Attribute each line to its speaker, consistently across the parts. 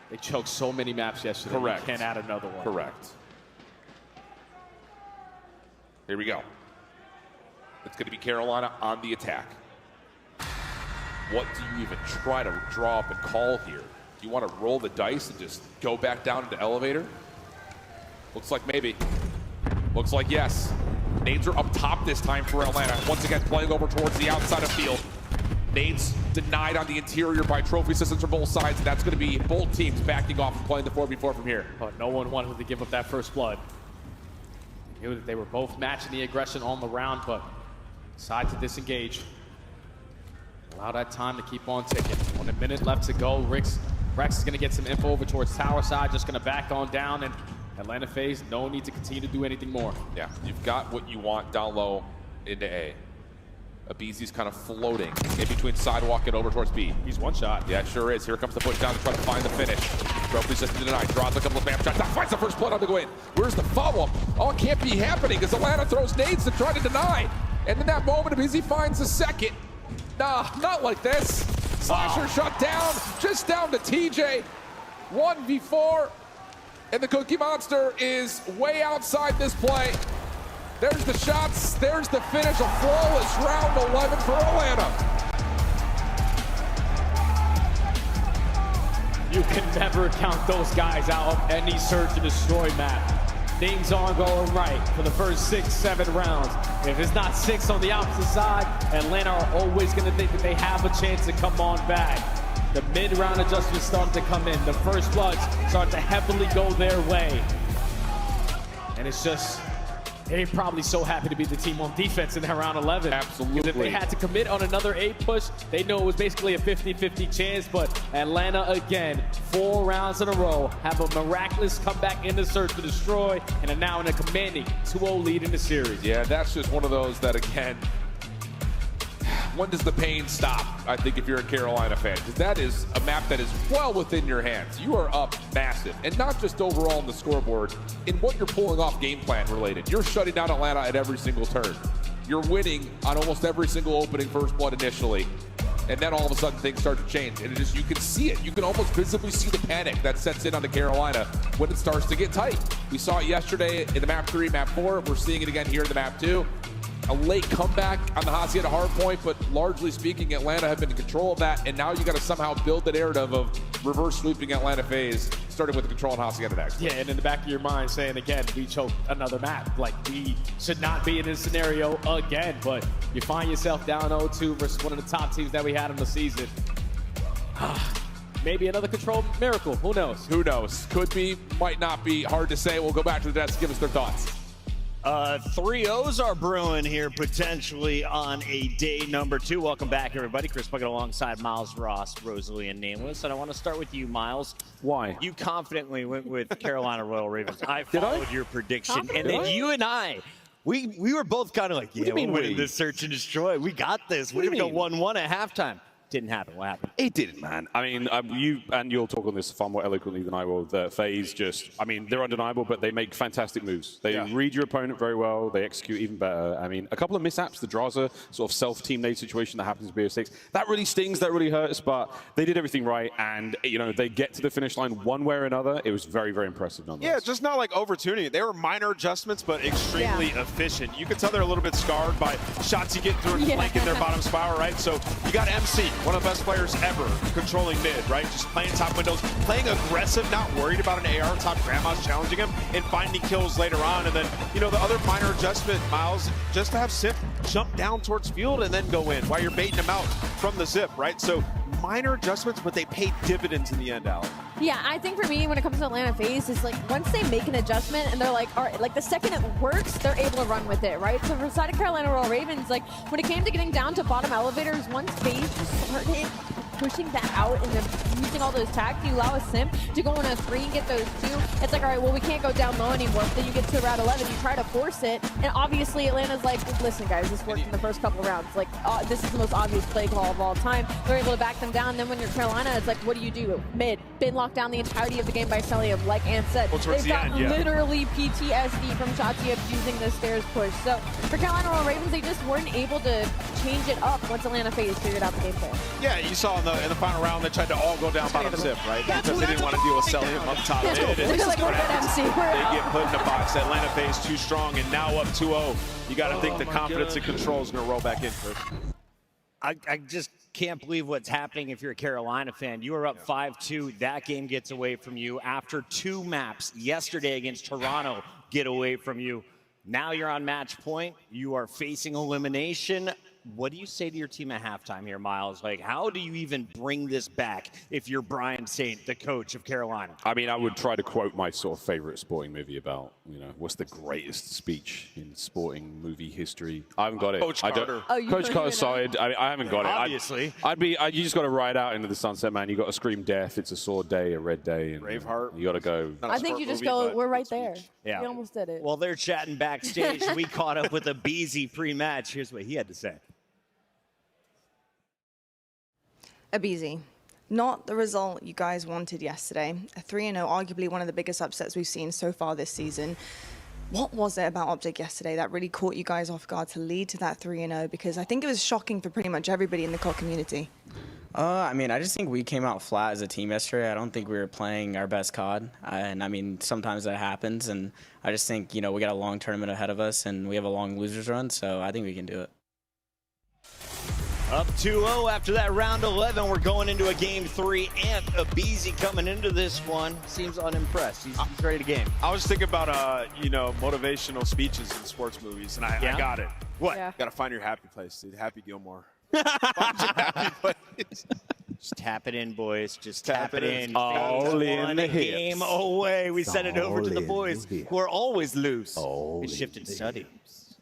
Speaker 1: They choked so many maps yesterday.
Speaker 2: Correct.
Speaker 1: You can't add another one.
Speaker 2: Correct. Here we go. It's going to be Carolina on the attack. What do you even try to draw up and call here? Do you want to roll the dice and just go back down into elevator? Looks like maybe. Looks like yes. Nades are up top this time for Atlanta. Once again, playing over towards the outside of field. Nades denied on the interior by trophy systems from both sides. And that's going to be both teams backing off and playing the 4v4 from here.
Speaker 1: But no one wanted to give up that first blood. Knew that they were both matching the aggression on the round, but decided to disengage. Allow that time to keep on ticking. 1 minute left to go. Rex is going to get some info over towards tower side, just going to back on down, and Atlanta FaZe, no need to continue to do anything more.
Speaker 2: Yeah, you've got what you want down low into A. Abizi's kind of floating in between sidewalk and over towards B.
Speaker 1: He's one shot.
Speaker 2: Yeah, it sure is. Here comes the push down to try to find the finish. Trophy system denied. Draws a couple of bam shots. Finds the first blood on the go in. Where's the follow-up? Oh, it can't be happening because Atlanta throws nades to try to deny. And in that moment, Abizi finds the second. Nah, not like this. Slasher shut down, just down to TJ. 1v4. And the Cookie Monster is way outside this play. There's the shots, there's the finish, a flawless round 11 for Atlanta.
Speaker 1: You can never count those guys out of any search and destroy map. Things aren't going right for the first 6, 7 rounds. If it's not 6 on the opposite side, Atlanta are always going to think that they have a chance to come on back. The mid-round adjustments start to come in. The first bloods start to heavily go their way. And it's just, they're probably so happy to be the team on defense in that round 11.
Speaker 2: Absolutely.
Speaker 1: Because if they had to commit on another A push, they know it was basically a 50-50 chance, but Atlanta again, 4 rounds in a row, have a miraculous comeback in the search to destroy, and are now in a commanding 2-0 lead in the series.
Speaker 2: Yeah, that's just one of those that, again, when does the pain stop, I think, if you're a Carolina fan? Because that is a map that is well within your hands. You are up massive, and not just overall on the scoreboard, in what you're pulling off game plan related. You're shutting down Atlanta at every single turn. You're winning on almost every single opening first blood initially, and then all of a sudden things start to change. And it is, you can see it. You can almost visibly see the panic that sets in on the Carolina when it starts to get tight. We saw it yesterday in the map 3, map 4. We're seeing it again here in the map 2. A late comeback on the Hacienda hard point, but largely speaking, Atlanta have been in control of that, and now you got to somehow build the narrative of reverse sweeping Atlanta FaZe, starting with the control on Hacienda next.
Speaker 1: Yeah, and in the back of your mind saying, again, we choked another map. Like, we should not be in this scenario again, but you find yourself down 0-2 versus one of the top teams that we had in the season. Maybe another control miracle, who knows?
Speaker 2: Who knows? Could be, might not be, hard to say. We'll go back to the desk, give us their thoughts.
Speaker 3: 3-0s are brewing here potentially on a day number 2. Welcome back, everybody. Chris Puckett alongside Miles Ross, Rosalie, and Nameless. And I want to start with you, Miles.
Speaker 4: Why?
Speaker 3: You confidently went with Carolina Royal Ravens. I followed your prediction. And then you and I, we were both kind of like, yeah, we're winning this search and destroy. We got this. We're going to go 1-1 at halftime. Didn't happen. What happened?
Speaker 4: It didn't, man. I mean, you'll talk on this far more eloquently than I will. The FaZe just, I mean, they're undeniable, but they make fantastic moves. They read your opponent very well. They execute even better. I mean, a couple of mishaps, the Draza sort of self-team nade situation that happens in BO6, that really stings, that really hurts, but they did everything right, and, you know, they get to the finish line one way or another. It was very, very impressive nonetheless.
Speaker 5: Yeah, just not like over-tuning it. They were minor adjustments, but extremely efficient. You can tell they're a little bit scarred by shots you get through and flank in their bottom spiral, right? So you got MC, one of the best players ever controlling mid, right? Just playing top windows, playing aggressive, not worried about an AR top grandma's challenging him and finding kills later on. And then, you know, the other minor adjustment, Miles, just to have Sip jump down towards field and then go in while you're baiting him out from the zip, right? So minor adjustments, but they paid dividends in the end, Alec.
Speaker 6: Yeah, I think for me, when it comes to Atlanta FaZe, is like once they make an adjustment and they're like, all right, like the second it works, they're able to run with it, right? So for the side of Carolina Royal Ravens, like when it came to getting down to bottom elevators, once FaZe started pushing that out and then using all those tags, you allow a Simp to go on a 3 and get those 2. It's like, all right, well, we can't go down low anymore. Then you get to round 11, you try to force it, and obviously Atlanta's like, listen, guys, this worked in the first couple of rounds. Like, this is the most obvious play call of all time. They're able to back them down. Then when you're Carolina, it's like, what do? Mid, been locked down the entirety of the game by Celium, like Ant said.
Speaker 5: Well,
Speaker 6: they've got literally PTSD from Chatiev using the stairs push. So for Carolina Royal Ravens, they just weren't able to change it up once Atlanta FaZe figured out the game plan.
Speaker 5: Yeah, you saw in in the final round, they tried to all go down bottom zip, right? Because they didn't want to deal with Celium up top mid. And
Speaker 6: Like, we're good, MC. We're
Speaker 5: they
Speaker 6: out.
Speaker 5: get put in the box. Atlanta FaZe too strong, and now up 2-0. You got to think the confidence and control is going to roll back in, Chris.
Speaker 3: I just can't believe what's happening if you're a Carolina fan. You are up 5-2. That game gets away from you. After 2 maps yesterday against Toronto get away from you. Now you're on match point. You are facing elimination. What do you say to your team at halftime here, Miles? Like, how do you even bring this back if you're Brian Saint, the coach of Carolina?
Speaker 4: I mean, I would try to quote my sort of favorite sporting movie about, what's the greatest speech in sporting movie history. I haven't got it.
Speaker 5: Coach Carter.
Speaker 6: Oh, you
Speaker 4: Coach
Speaker 6: don't
Speaker 4: Carter
Speaker 6: even know?
Speaker 4: side. I haven't got it.
Speaker 3: Obviously.
Speaker 4: You just got to ride out into the sunset, man. You got to scream death. It's a sword day, a red day. And
Speaker 5: Braveheart.
Speaker 4: You got to go.
Speaker 5: Not a
Speaker 6: I think
Speaker 5: sport
Speaker 6: you just
Speaker 5: movie,
Speaker 6: go,
Speaker 5: but
Speaker 6: we're right
Speaker 5: it's
Speaker 6: there.
Speaker 5: huge.
Speaker 3: Yeah.
Speaker 6: We almost did it.
Speaker 3: Well, they're chatting backstage. We caught up with a Beezy pre-match. Here's what he had to say.
Speaker 7: Abizi, not the result you guys wanted yesterday. A 3-0, arguably one of the biggest upsets we've seen so far this season. What was it about Optic yesterday that really caught you guys off guard to lead to that 3-0? Because I think it was shocking for pretty much everybody in the COD community.
Speaker 8: I mean, I just think we came out flat as a team yesterday. I don't think we were playing our best COD. And I mean, sometimes that happens. And I just think, we got a long tournament ahead of us and we have a long losers run. So I think we can do it.
Speaker 3: Up 2-0 after that round 11. We're going into a game 3. And Abizi coming into this one seems unimpressed. He's ready to game.
Speaker 5: I was thinking about, motivational speeches in sports movies, and I got it.
Speaker 3: What?
Speaker 6: Yeah.
Speaker 5: Got to find your happy place, dude. Happy Gilmore.
Speaker 3: Just tap it in, boys. Just tap it in.
Speaker 4: All
Speaker 3: Phase
Speaker 4: in
Speaker 3: one,
Speaker 4: the hips.
Speaker 3: game away. We send it over to the boys who are always loose. We shifted study.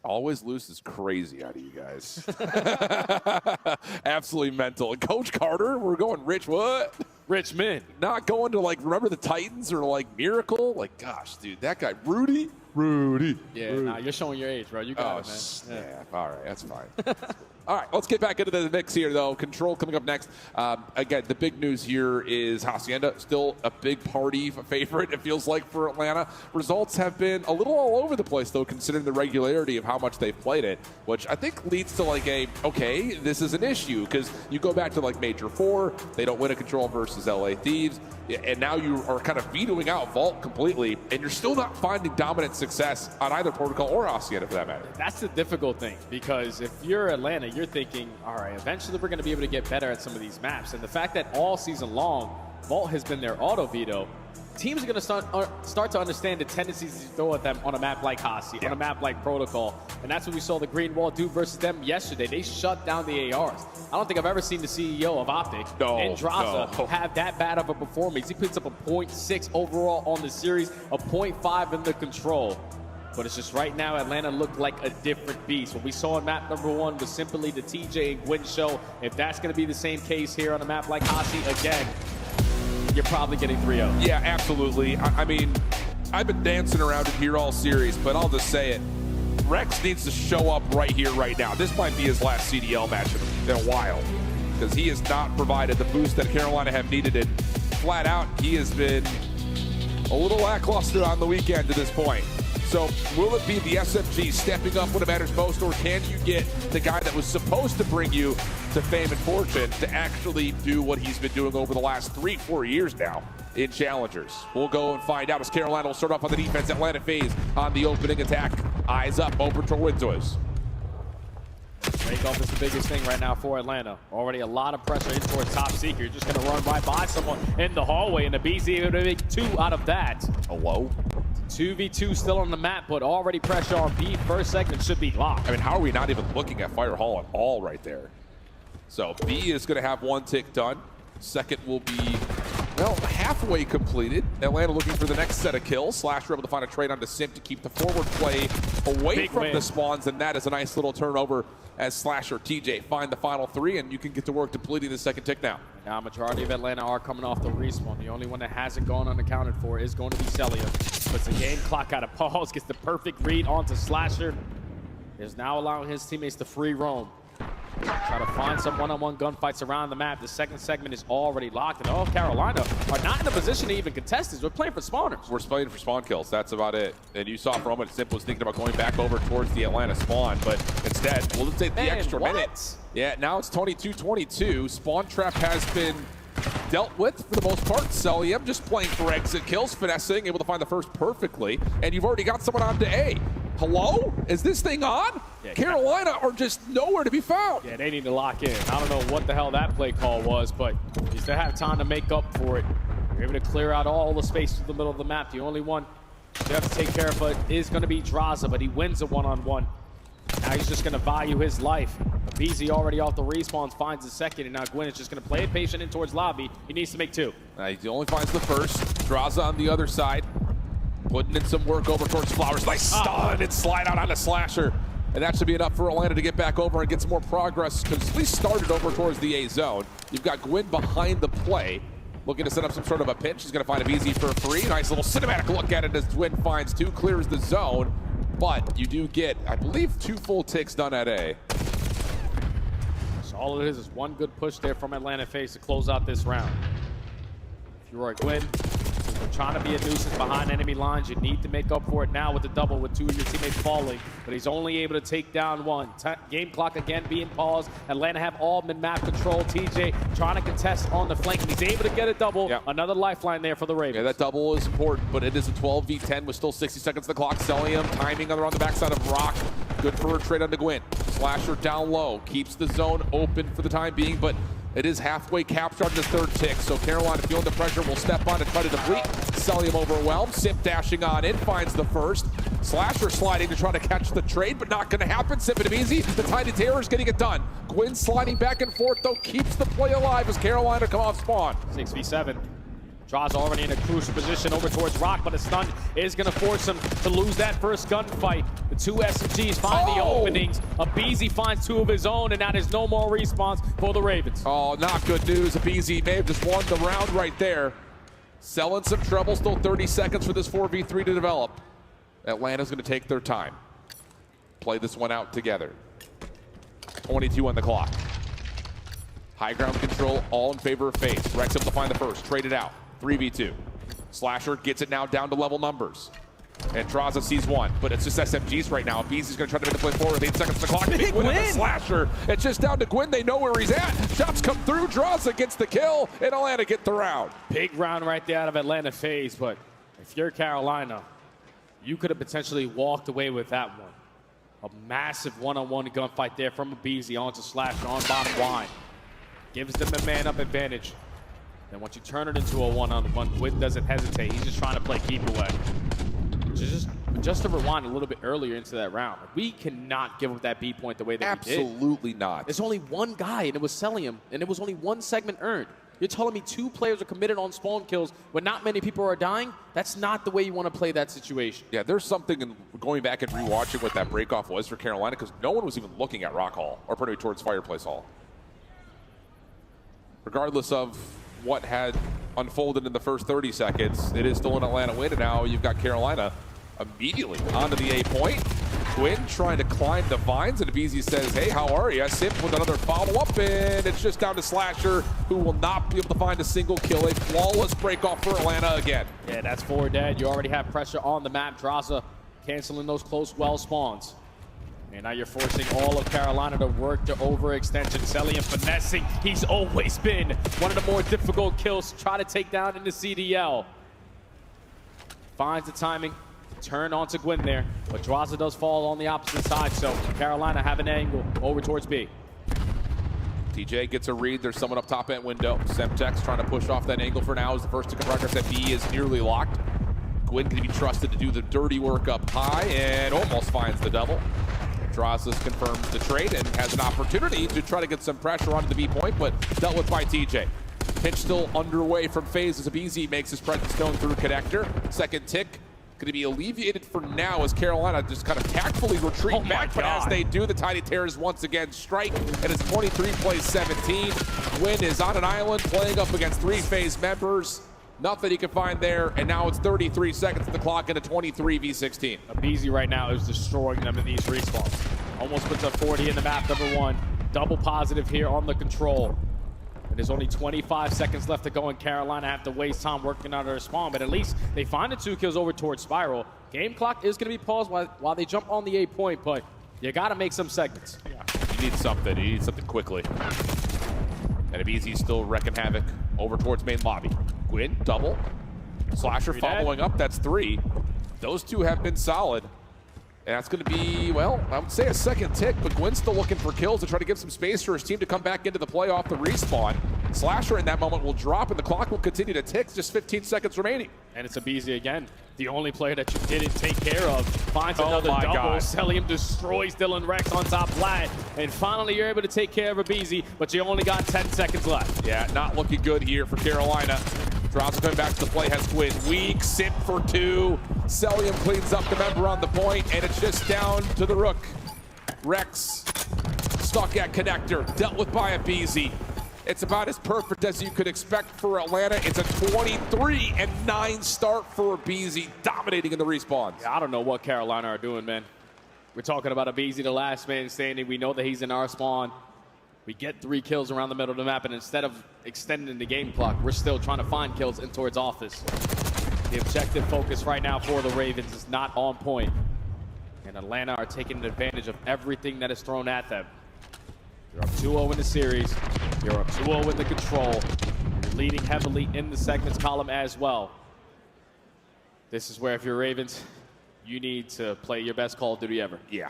Speaker 2: Always loose is crazy out of you guys. Absolutely mental. And Coach Carter, we're going Rich what?
Speaker 1: Richmond.
Speaker 2: Not going to, remember the Titans or, Miracle? Gosh, dude, that guy, Rudy.
Speaker 1: Yeah, nah, you're showing your age, bro. You got it, man.
Speaker 2: Snap. All right, that's fine. All right, let's get back into the mix here, though. Control coming up next. Again, the big news here is Hacienda, still a big party favorite, it feels like, for Atlanta. Results have been a little all over the place, though, considering the regularity of how much they've played it, which I think leads to, okay, this is an issue, because you go back to, Major 4, they don't win a Control versus LA Thieves, and now you are kind of vetoing out Vault completely, and you're still not finding dominant success on either Protocol or Hacienda, for that matter.
Speaker 1: That's the difficult thing, because if you're Atlanta, you're thinking, all right, eventually we're going to be able to get better at some of these maps. And the fact that all season long, Vault has been their auto veto, teams are going to start to understand the tendencies to throw at them on a map like Hasi, on a map like Protocol. And that's what we saw the Green Wall do versus them yesterday. They shut down the ARs. I don't think I've ever seen the CEO of Optic, Andraza, have that bad of a performance. He puts up a 0.6 overall on the series, a 0.5 in the Control. But it's just right now, Atlanta looked like a different beast. What we saw in map number 1 was simply the TJ and Gwyn show. If that's going to be the same case here on a map like Hasi, again, you're probably getting 3-0.
Speaker 2: Yeah, absolutely. I mean, I've been dancing around it here all series, but I'll just say it. Rex needs to show up right here, right now. This might be his last CDL match in a while, because he has not provided the boost that Carolina have needed it. Flat out, he has been a little lackluster on the weekend to this point. So will it be the SFG stepping up when it matters most, or can you get the guy that was supposed to bring you to fame and fortune to actually do what he's been doing over the last 3-4 years now in Challengers? We'll go and find out as Carolina will start off on the defense. Atlanta FaZe on the opening attack. Eyes up, Home Patrol Windows.
Speaker 1: Breakoff is the biggest thing right now for Atlanta. Already a lot of pressure in towards Top Secret. You're just going to run right by someone in the hallway, and the BZ able to make 2 out of that.
Speaker 2: Hello?
Speaker 1: 2v2 still on the map, but already pressure on B. First segment should be locked.
Speaker 2: I mean, how are we not even looking at Fire Hall at all right there? So B is going to have 1 tick done. Second will be, well, halfway completed. Atlanta looking for the next set of kills. Slasher able to find a trade onto Simp to keep the forward play away
Speaker 1: Big
Speaker 2: from
Speaker 1: win.
Speaker 2: the spawns, and that is a nice little turnover as Slasher TJ find the final 3, and you can get to work depleting the second tick now.
Speaker 1: Now, majority of Atlanta are coming off the respawn. The only one that hasn't gone unaccounted for is going to be Celia. Puts the game clock out of pause, gets the perfect read onto Slasher. Is now allowing his teammates to free roam. Try to find some one-on-one gunfights around the map. The second segment is already locked, and all of Carolina are not in a position to even contest this. We're playing for spawners.
Speaker 2: We're playing for spawn kills. That's about it. And you saw for a moment, Simp was thinking about going back over towards the Atlanta spawn, but instead, we'll just take the extra minute. Yeah, now it's 22-22. Spawn trap has been dealt with for the most part. Celium just playing for exit kills, finessing, able to find the first perfectly, and you've already got someone on to A. Hello? Is this thing on? Yeah, Carolina are just nowhere to be found.
Speaker 1: Yeah, they need to lock in. I don't know what the hell that play call was, but you still have time to make up for it. You're able to clear out all the space in the middle of the map. The only one you have to take care of is going to be Draza, but he wins a one-on-one. Now he's just going to value his life. BZ already off the respawns, finds the second, and now Gwyn is just going to play it patient in towards lobby. He needs to make two.
Speaker 2: He only finds the first. Draza on the other side. Putting in some work over towards Flowers. Nice stun and slide out on a Slasher. And that should be enough for Atlanta to get back over and get some more progress, because at least started over towards the A zone. You've got Gwyn behind the play, looking to set up some sort of a pinch. He's going to find a BZ for free. Nice little cinematic look at it as Gwyn finds two, clears the zone. But you do get, I believe, 2 full ticks done at A.
Speaker 1: So all it is one good push there from Atlanta FaZe to close out this round. If you're a Gwyn, you're trying to be a nuisance behind enemy lines. You need to make up for it now with the double, with 2 of your teammates falling. But he's only able to take down 1. Game clock again being paused. Atlanta have all mid-map control. TJ trying to contest on the flank, and he's able to get a double. Yep. Another lifeline there for the Ravens.
Speaker 2: Yeah, that double is important, but it is a 12v10 with still 60 seconds on the clock. Celium timing on the backside of Rock. Good for a trade on the Gwyn. Slasher down low, keeps the zone open for the time being, but it is halfway captured on the 3rd tick, so Carolina feeling the pressure will step on and try to deplete. Celium overwhelmed. Simp dashing on in, finds the first. Slasher sliding to try to catch the trade, but not going to happen. Simp and easy. The Tiny Terror's getting it done. Gwyn sliding back and forth, though, keeps the play alive as Carolina come off spawn.
Speaker 1: 6v7. Draws already in a crucial position over towards Rock, but a stun is going to force him to lose that first gunfight. The 2 SMGs find the openings. Abizi finds 2 of his own, and now there's no more respawns for the Ravens.
Speaker 2: Oh, not good news. Abizi may have just won the round right there. Selling some trouble, still 30 seconds for this 4v3 to develop. Atlanta's going to take their time. Play this one out together. 22 on the clock. High ground control, all in favor of FaZe. Rex able to find the first, trade it out. 3v2. Slasher gets it now down to level numbers. And Draza sees 1, but it's just SMGs right now. Beasley's going to try to make the play forward with 8 seconds on the clock. Big win on the Slasher. It's just down to Gwyn. They know where he's at. Shots come through. Draza gets the kill, and Atlanta get the round.
Speaker 1: Big round right there out of Atlanta FaZe, but if you're Carolina, you could have potentially walked away with that one. A massive one-on-one gunfight there from Beasley onto Slasher on bottom line. Gives them a man-up advantage. Then once you turn it into a one-on-one, Gwyn doesn't hesitate. He's just trying to play keep away. Just to rewind a little bit earlier into that round, we cannot give up that B point the way that we did.
Speaker 2: Absolutely not.
Speaker 1: There's only one guy, and it was Celium, and it was only 1 segment earned. You're telling me 2 players are committed on spawn kills when not many people are dying? That's not the way you want to play that situation.
Speaker 2: Yeah, there's something in going back and rewatching what that breakoff was for Carolina, because no one was even looking at Rock Hall, or pretty towards Fireplace Hall. Regardless of what had unfolded in the first 30 seconds, it is still an Atlanta win, and now you've got Carolina immediately onto the A point. Gwyn trying to climb the vines, and Abizi says, hey, how are you? Simp with another follow-up, and it's just down to Slasher, who will not be able to find a single kill. A flawless break-off for Atlanta again.
Speaker 1: Yeah, that's 4 dead. You already have pressure on the map. Draza canceling those close well spawns. And now you're forcing all of Carolina to work to overextension. Celium finessing. He's always been one of the more difficult kills to try to take down in the CDL. Finds the timing. Turn onto Gwyn there. But Draza does fall on the opposite side, so Carolina have an angle over towards B.
Speaker 2: TJ gets a read. There's someone up top end window. Semtex trying to push off that angle for now as the first to progress that B is nearly locked. Gwyn can be trusted to do the dirty work up high and almost finds the double. Draza's confirmed the trade and has an opportunity to try to get some pressure onto the B point, but dealt with by TJ. Pinch still underway from FaZe as Abizi makes his presence known through connector. Second tick going to be alleviated for now as Carolina just kind of tactfully retreat back, but as they do, the Tiny Terrors once again strike, and it's 23 plays 17. Gwyn is on an island playing up against 3 FaZe members. Nothing he can find there, and now it's 33 seconds to the clock into 23 v16.
Speaker 1: Abizi right now is destroying them in these respawns. Almost puts up 40 in the map, number 1. double positive here on the control. And there's only 25 seconds left to go, and Carolina have to waste time working on their spawn, but at least they find the 2 kills over towards Spiral. Game clock is going to be paused while they jump on the 8 point, but you got to make some segments.
Speaker 2: Yeah. You need something. You need something quickly. And Abizi's still wrecking havoc over towards main lobby. Gwyn, double. Slasher following up. That's 3. Those 2 have been solid. And that's going to be, well, I would say a second tick, but Gwyn's still looking for kills to try to give some space for his team to come back into the play off the respawn. Slasher in that moment will drop, and the clock will continue to tick. Just 15 seconds remaining.
Speaker 1: And it's Abizi again. The only player that you didn't take care of finds another double. Cellium destroys Dylan Rex on top flat. And finally, you're able to take care of Abizi, but you only got 10 seconds left.
Speaker 2: Yeah, not looking good here for Carolina. Drowsa coming back to the play, has Gwyn. Weak, Simp for 2. Cellium cleans up the member on the point, and it's just down to the Rook. Rex stuck at connector, dealt with by Abizi. It's about as perfect as you could expect for Atlanta. It's a 23-9 start for Abizi, dominating in the respawns.
Speaker 1: Yeah, I don't know what Carolina are doing, man. We're talking about Abizi, the last man standing. We know that he's in our spawn. We get 3 kills around the middle of the map, and instead of extending the game clock, we're still trying to find kills in towards office. The objective focus right now for the Ravens is not on point. And Atlanta are taking advantage of everything that is thrown at them. You're up 2-0 in the series. You're up 2-0 in the control. You're leading heavily in the segments column as well. This is where, if you're Ravens, you need to play your best Call of Duty ever.
Speaker 2: Yeah.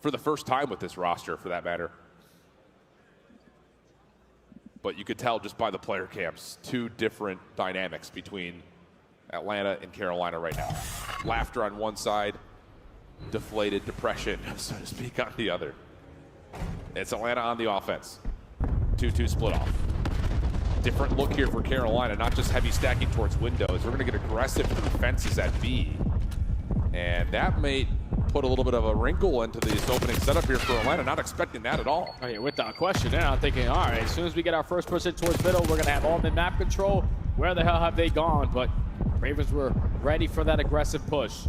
Speaker 2: For the first time with this roster, for that matter. But you could tell just by the player camps, 2 different dynamics between Atlanta and Carolina right now. Laughter on one side, deflated depression, so to speak, on the other. It's Atlanta on the offense. 2-2 split off. Different look here for Carolina, not just heavy stacking towards windows. We're going to get aggressive through fences at B. And that may put a little bit of a wrinkle into this opening setup here for Atlanta. Not expecting that at all.
Speaker 1: Oh, yeah, without question. Then I'm thinking, all right, as soon as we get our first person towards middle, we're going to have all mid-map control. Where the hell have they gone? But Ravens were ready for that aggressive push.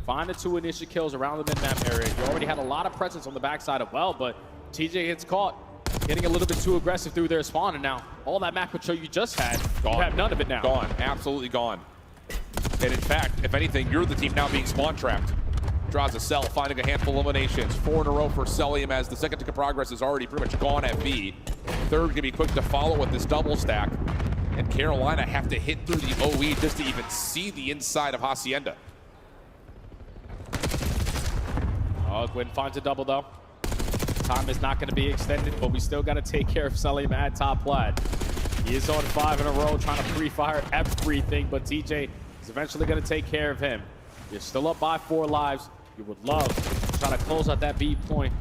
Speaker 1: Find the 2 initial kills around the mid-map area. You already had a lot of presence on the backside of well, but TJ gets caught getting a little bit too aggressive through their spawn, and now all that map control you just had, gone. You have none of it now.
Speaker 2: Gone, absolutely gone. And in fact, if anything, you're the team now being spawn trapped. Draws a cell, finding a handful of eliminations. 4 in a row for Cellium, as the second tick of progress is already pretty much gone at B. Third gonna be quick to follow with this double stack. And Carolina have to hit through the OE just to even see the inside of Hacienda.
Speaker 1: Oh, Gwyn finds a double though. Time is not going to be extended, but we still got to take care of Cellium at top plat. He is on 5 in a row, trying to pre-fire everything, but TJ is eventually going to take care of him. You're still up by 4 lives. You would love to try to close out that B point.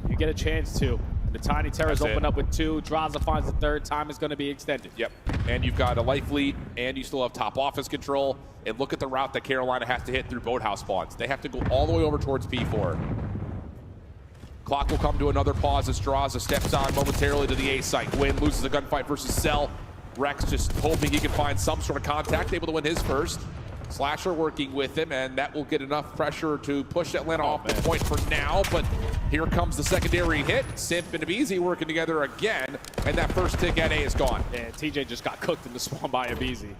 Speaker 1: You get a chance to. The Tiny Terrors open up with 2. Draza finds the 3rd. Time is going to be extended.
Speaker 2: Yep. And you've got a life lead, and you still have top office control. And look at the route that Carolina has to hit through boathouse spawns. They have to go all the way over towards P4. Clock will come to another pause as Draza steps on momentarily to the A site. Gwyn loses a gunfight versus Cell. Rex just hoping he can find some sort of contact, able to win his first. Slasher working with him, and that will get enough pressure to push Atlanta off the point for now, but here comes the secondary hit. Simp and Abizi working together again, and that first tick at A is gone.
Speaker 1: And TJ just got cooked in the spawn by Abizi.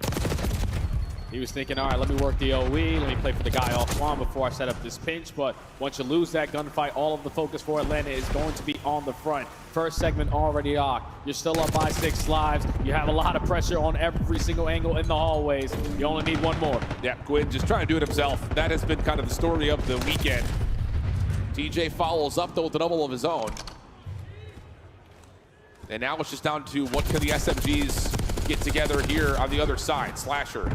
Speaker 1: He was thinking, all right, let me work the OE, let me play for the guy off spawn before I set up this pinch, but once you lose that gunfight, all of the focus for Atlanta is going to be on the front. First segment already locked. You're still up by 6 lives. You have a lot of pressure on every single angle in the hallways. You only need 1 more.
Speaker 2: Yeah, Gwyn just trying to do it himself. That has been kind of the story of the weekend. TJ follows up, though, with a double of his own. And now it's just down to what can the SMGs get together here on the other side. Slasher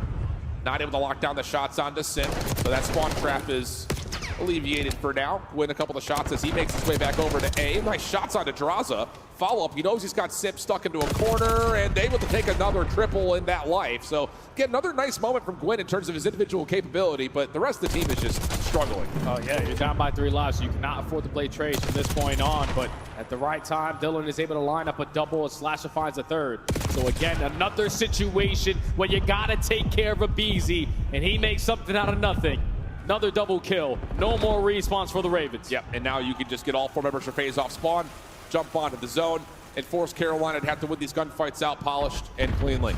Speaker 2: not able to lock down the shots onto Simp, so that spawn trap is alleviated for now. Win a couple of shots as he makes his way back over to A. Nice shots onto Draza. Follow-up, he knows he's got Simp stuck into a corner and able to take another triple in that life. So get another nice moment from Gwyn in terms of his individual capability, but the rest of the team is just struggling.
Speaker 1: Oh yeah, you're down by 3 lives, so you cannot afford to play trades from this point on, but at the right time, Dylan is able to line up a double and Slasher finds a 3rd. So again, another situation where you gotta take care of Abizi, and he makes something out of nothing. Another double kill. No more respawns for the Ravens.
Speaker 2: Yep, and now you can just get all 4 members for phase off spawn. jump onto the zone and force Carolina to have to win these gunfights out polished and cleanly.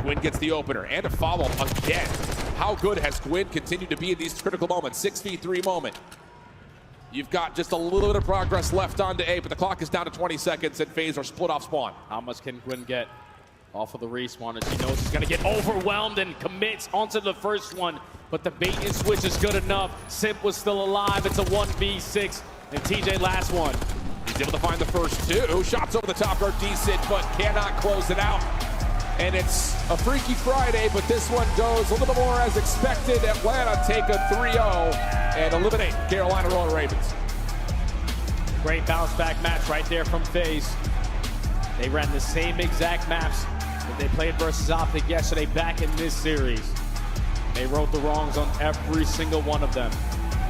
Speaker 2: Gwyn gets the opener and a follow again. How good has Gwyn continued to be in these critical moments? 6v3 moment. You've got just a little bit of progress left on to A, but the clock is down to 20 seconds and FaZe are split off spawn.
Speaker 1: How much can Gwyn get off of the respawn as he knows he's going to get overwhelmed and commits onto the first one? But the bait and switch is good enough. Simp was still alive. It's a 1v6. And TJ last one.
Speaker 2: He's able to find the first two. Shots over the top are decent, but cannot close it out. And it's a Freaky Friday, but this one goes a little bit more as expected. Atlanta take a 3-0 and eliminate Carolina Royal Ravens.
Speaker 1: Great bounce back match right there from FaZe. They ran the same exact maps that they played versus Optic yesterday back in this series. They wrote the wrongs on every single one of them.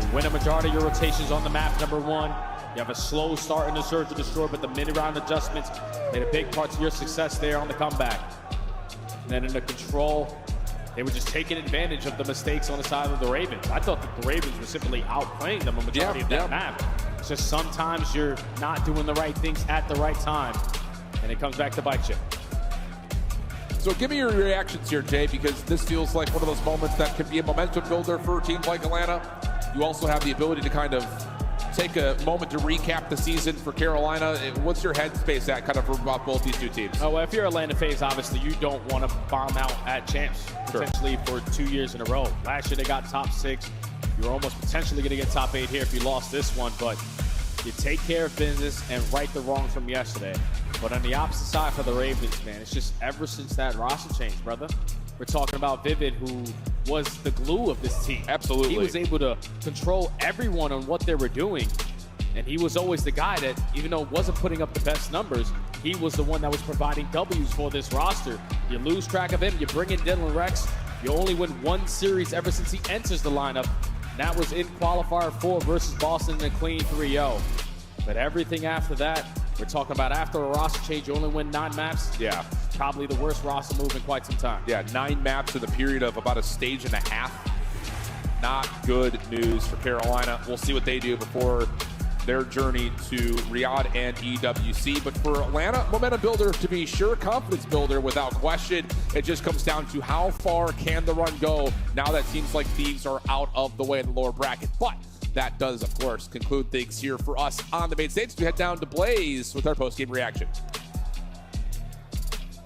Speaker 1: You win a majority of your rotations on the map, number one. You have a slow start in the Search and Destroy, but the mid-round adjustments made a big part to your success there on the comeback. And then in the control, they were just taking advantage of the mistakes on the side of the Ravens. I thought that the Ravens were simply outplaying them a majority of that map. It's just sometimes you're not doing the right things at the right time, and it comes back to bite you.
Speaker 2: So give me your reactions here, Jay, because this feels like one of those moments that could be a momentum builder for a team like Atlanta. You also have the ability to kind of take a moment to recap the season for Carolina. What's your headspace at kind of about both these two teams?
Speaker 1: Oh, well, if you're Atlanta FaZe, obviously you don't want to bomb out at champs, potentially for 2 years in a row. Last year they got top 6. You're almost potentially going to get top 8 here if you lost this one, but you take care of business and right the wrongs from yesterday. But on the opposite side for the Ravens, man, it's just ever since that roster change, brother. We're talking about Vivid, who was the glue of this team.
Speaker 2: Absolutely.
Speaker 1: He was able to control everyone on what they were doing. And he was always the guy that, even though wasn't putting up the best numbers, he was the one that was providing W's for this roster. You lose track of him, you bring in Dylan Rex, you only win one series ever since he enters the lineup. And that was in qualifier 4 versus Boston in a clean 3-0. But everything after that, we're talking about after a roster change, you only win 9 maps.
Speaker 2: Yeah.
Speaker 1: Probably the worst roster move in quite some time.
Speaker 2: Yeah, 9 maps in the period of about a stage and a half. Not good news for Carolina. We'll see what they do before their journey to Riyadh and EWC. But for Atlanta, momentum builder to be sure, confidence builder without question. It just comes down to how far can the run go now that teams like Thieves are out of the way in the lower bracket. But that does, of course, conclude things here for us on the main stage. We head down to Blaze with our post-game reaction.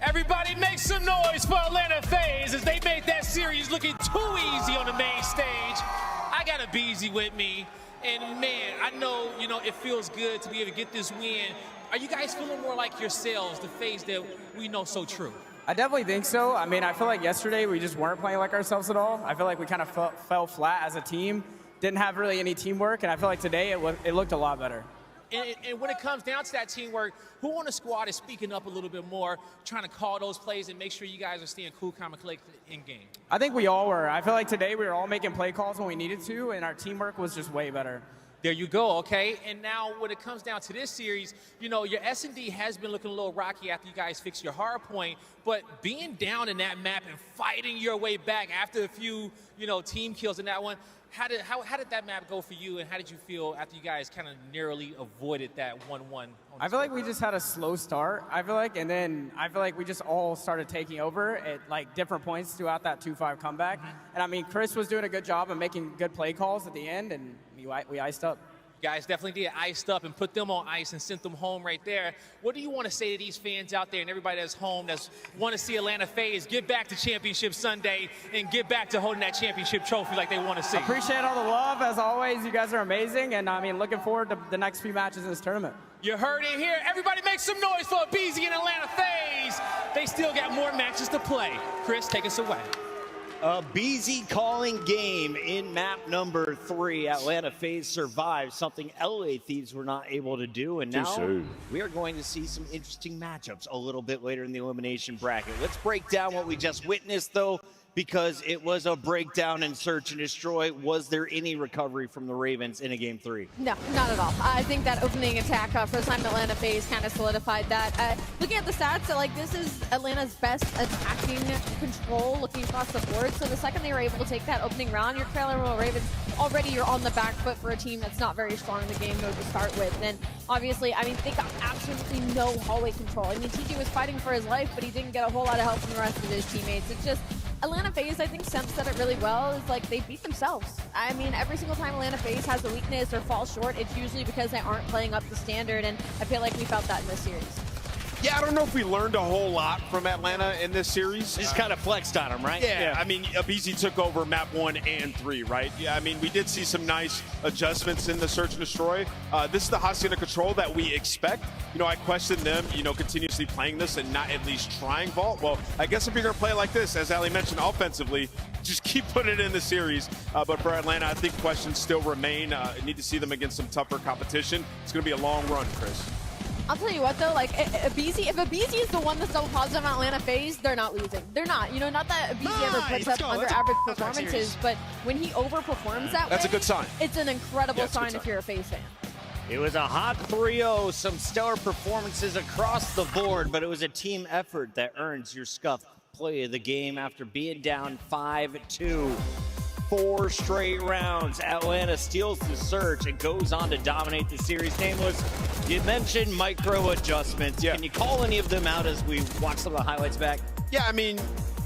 Speaker 9: Everybody make some noise for Atlanta FaZe as they made that series looking too easy on the main stage. I got a Beezy with me, and man, I know, it feels good to be able to get this win. Are you guys feeling more like yourselves, the FaZe that we know so true?
Speaker 8: I definitely think so. I mean, I feel like yesterday we just weren't playing like ourselves at all. I feel like we kind of fell flat as a team, didn't have really any teamwork, and I feel like today it looked a lot better.
Speaker 9: And when it comes down to that teamwork, who on the squad is speaking up a little bit more, trying to call those plays and make sure you guys are staying cool, calm, and collected in game?
Speaker 8: I think we all were. I feel like today we were all making play calls when we needed to, and our teamwork was just way better.
Speaker 9: There you go, okay? And now when it comes down to this series, your S&D has been looking a little rocky after you guys fixed your hard point, but being down in that map and fighting your way back after a few, team kills in that one, how did that map go for you, and how did you feel after you guys kind of narrowly avoided that 1-1?
Speaker 8: I feel like we just had a slow start, and then I feel like we just all started taking over at different points throughout that 2-5 comeback. And I mean, Chris was doing a good job of making good play calls at the end, and we iced up.
Speaker 9: You guys definitely did iced up and put them on ice and sent them home right there. What do you want to say to these fans out there and everybody that's home that's want to see Atlanta FaZe get back to Championship Sunday and get back to holding that championship trophy like they want to see?
Speaker 8: Appreciate all the love, as always. You guys are amazing, and I mean, looking forward to the next few matches in this tournament.
Speaker 9: You heard it here. Everybody make some noise for BZ and Atlanta FaZe. They still got more matches to play. Chris, take us away.
Speaker 3: A BZ calling game in map number 3. Atlanta FaZe survived, something LA Thieves were not able to do. And now we are going to see some interesting matchups a little bit later in the elimination bracket. Let's break down what we just witnessed, though. because it was a breakdown and search and destroy. Was there any recovery from the Ravens in a game 3?
Speaker 6: No, not at all. I think that opening attack first time Atlanta phase kind of solidified that. Looking at the stats, like this is Atlanta's best attacking control looking across the board. So the second they were able to take that opening round, your Carolina Royal Ravens, already you're on the back foot for a team that's not very strong in the game mode to start with. And obviously, I mean, they got absolutely no hallway control. I mean, TJ was fighting for his life, but he didn't get a whole lot of help from the rest of his teammates. It's just Atlanta FaZe, I think Semp said it really well, is like they beat themselves. I mean, every single time Atlanta FaZe has a weakness or falls short, it's usually because they aren't playing up the standard, and I feel like we felt that in this series.
Speaker 5: Yeah, I don't know if we learned a whole lot from Atlanta in this series.
Speaker 3: Just kind of flexed on them, right?
Speaker 5: Yeah, I mean, Abizi took over map 1 and 3, right? Yeah, I mean, we did see some nice adjustments in the search and destroy. This is the Hacienda control that we expect. You know, I question them, you know, continuously playing this and not at least trying vault. Well, I guess if you're going to play like this, as Ali mentioned, offensively, just keep putting it in the series. But for Atlanta, I think questions still remain. Need to see them against some tougher competition. It's going to be a long run, Chris.
Speaker 6: I'll tell you what though, like Abizi, if Abizi is the one that's double positive on Atlanta FaZe, they're not losing. They're not. You know, not that Abizi ever puts up under average performances, but when he overperforms that way,
Speaker 5: that's a good sign.
Speaker 6: It's an incredible sign if you're a FaZe fan.
Speaker 3: It was a hot 3-0, some stellar performances across the board, but it was a team effort that earns your Scuff play of the game after being down 5-2. 4 straight rounds. Atlanta steals the search and goes on to dominate the series. Nameless, you mentioned micro adjustments. Yeah. Can you call any of them out as we watch some of the highlights back?
Speaker 5: Yeah, I mean,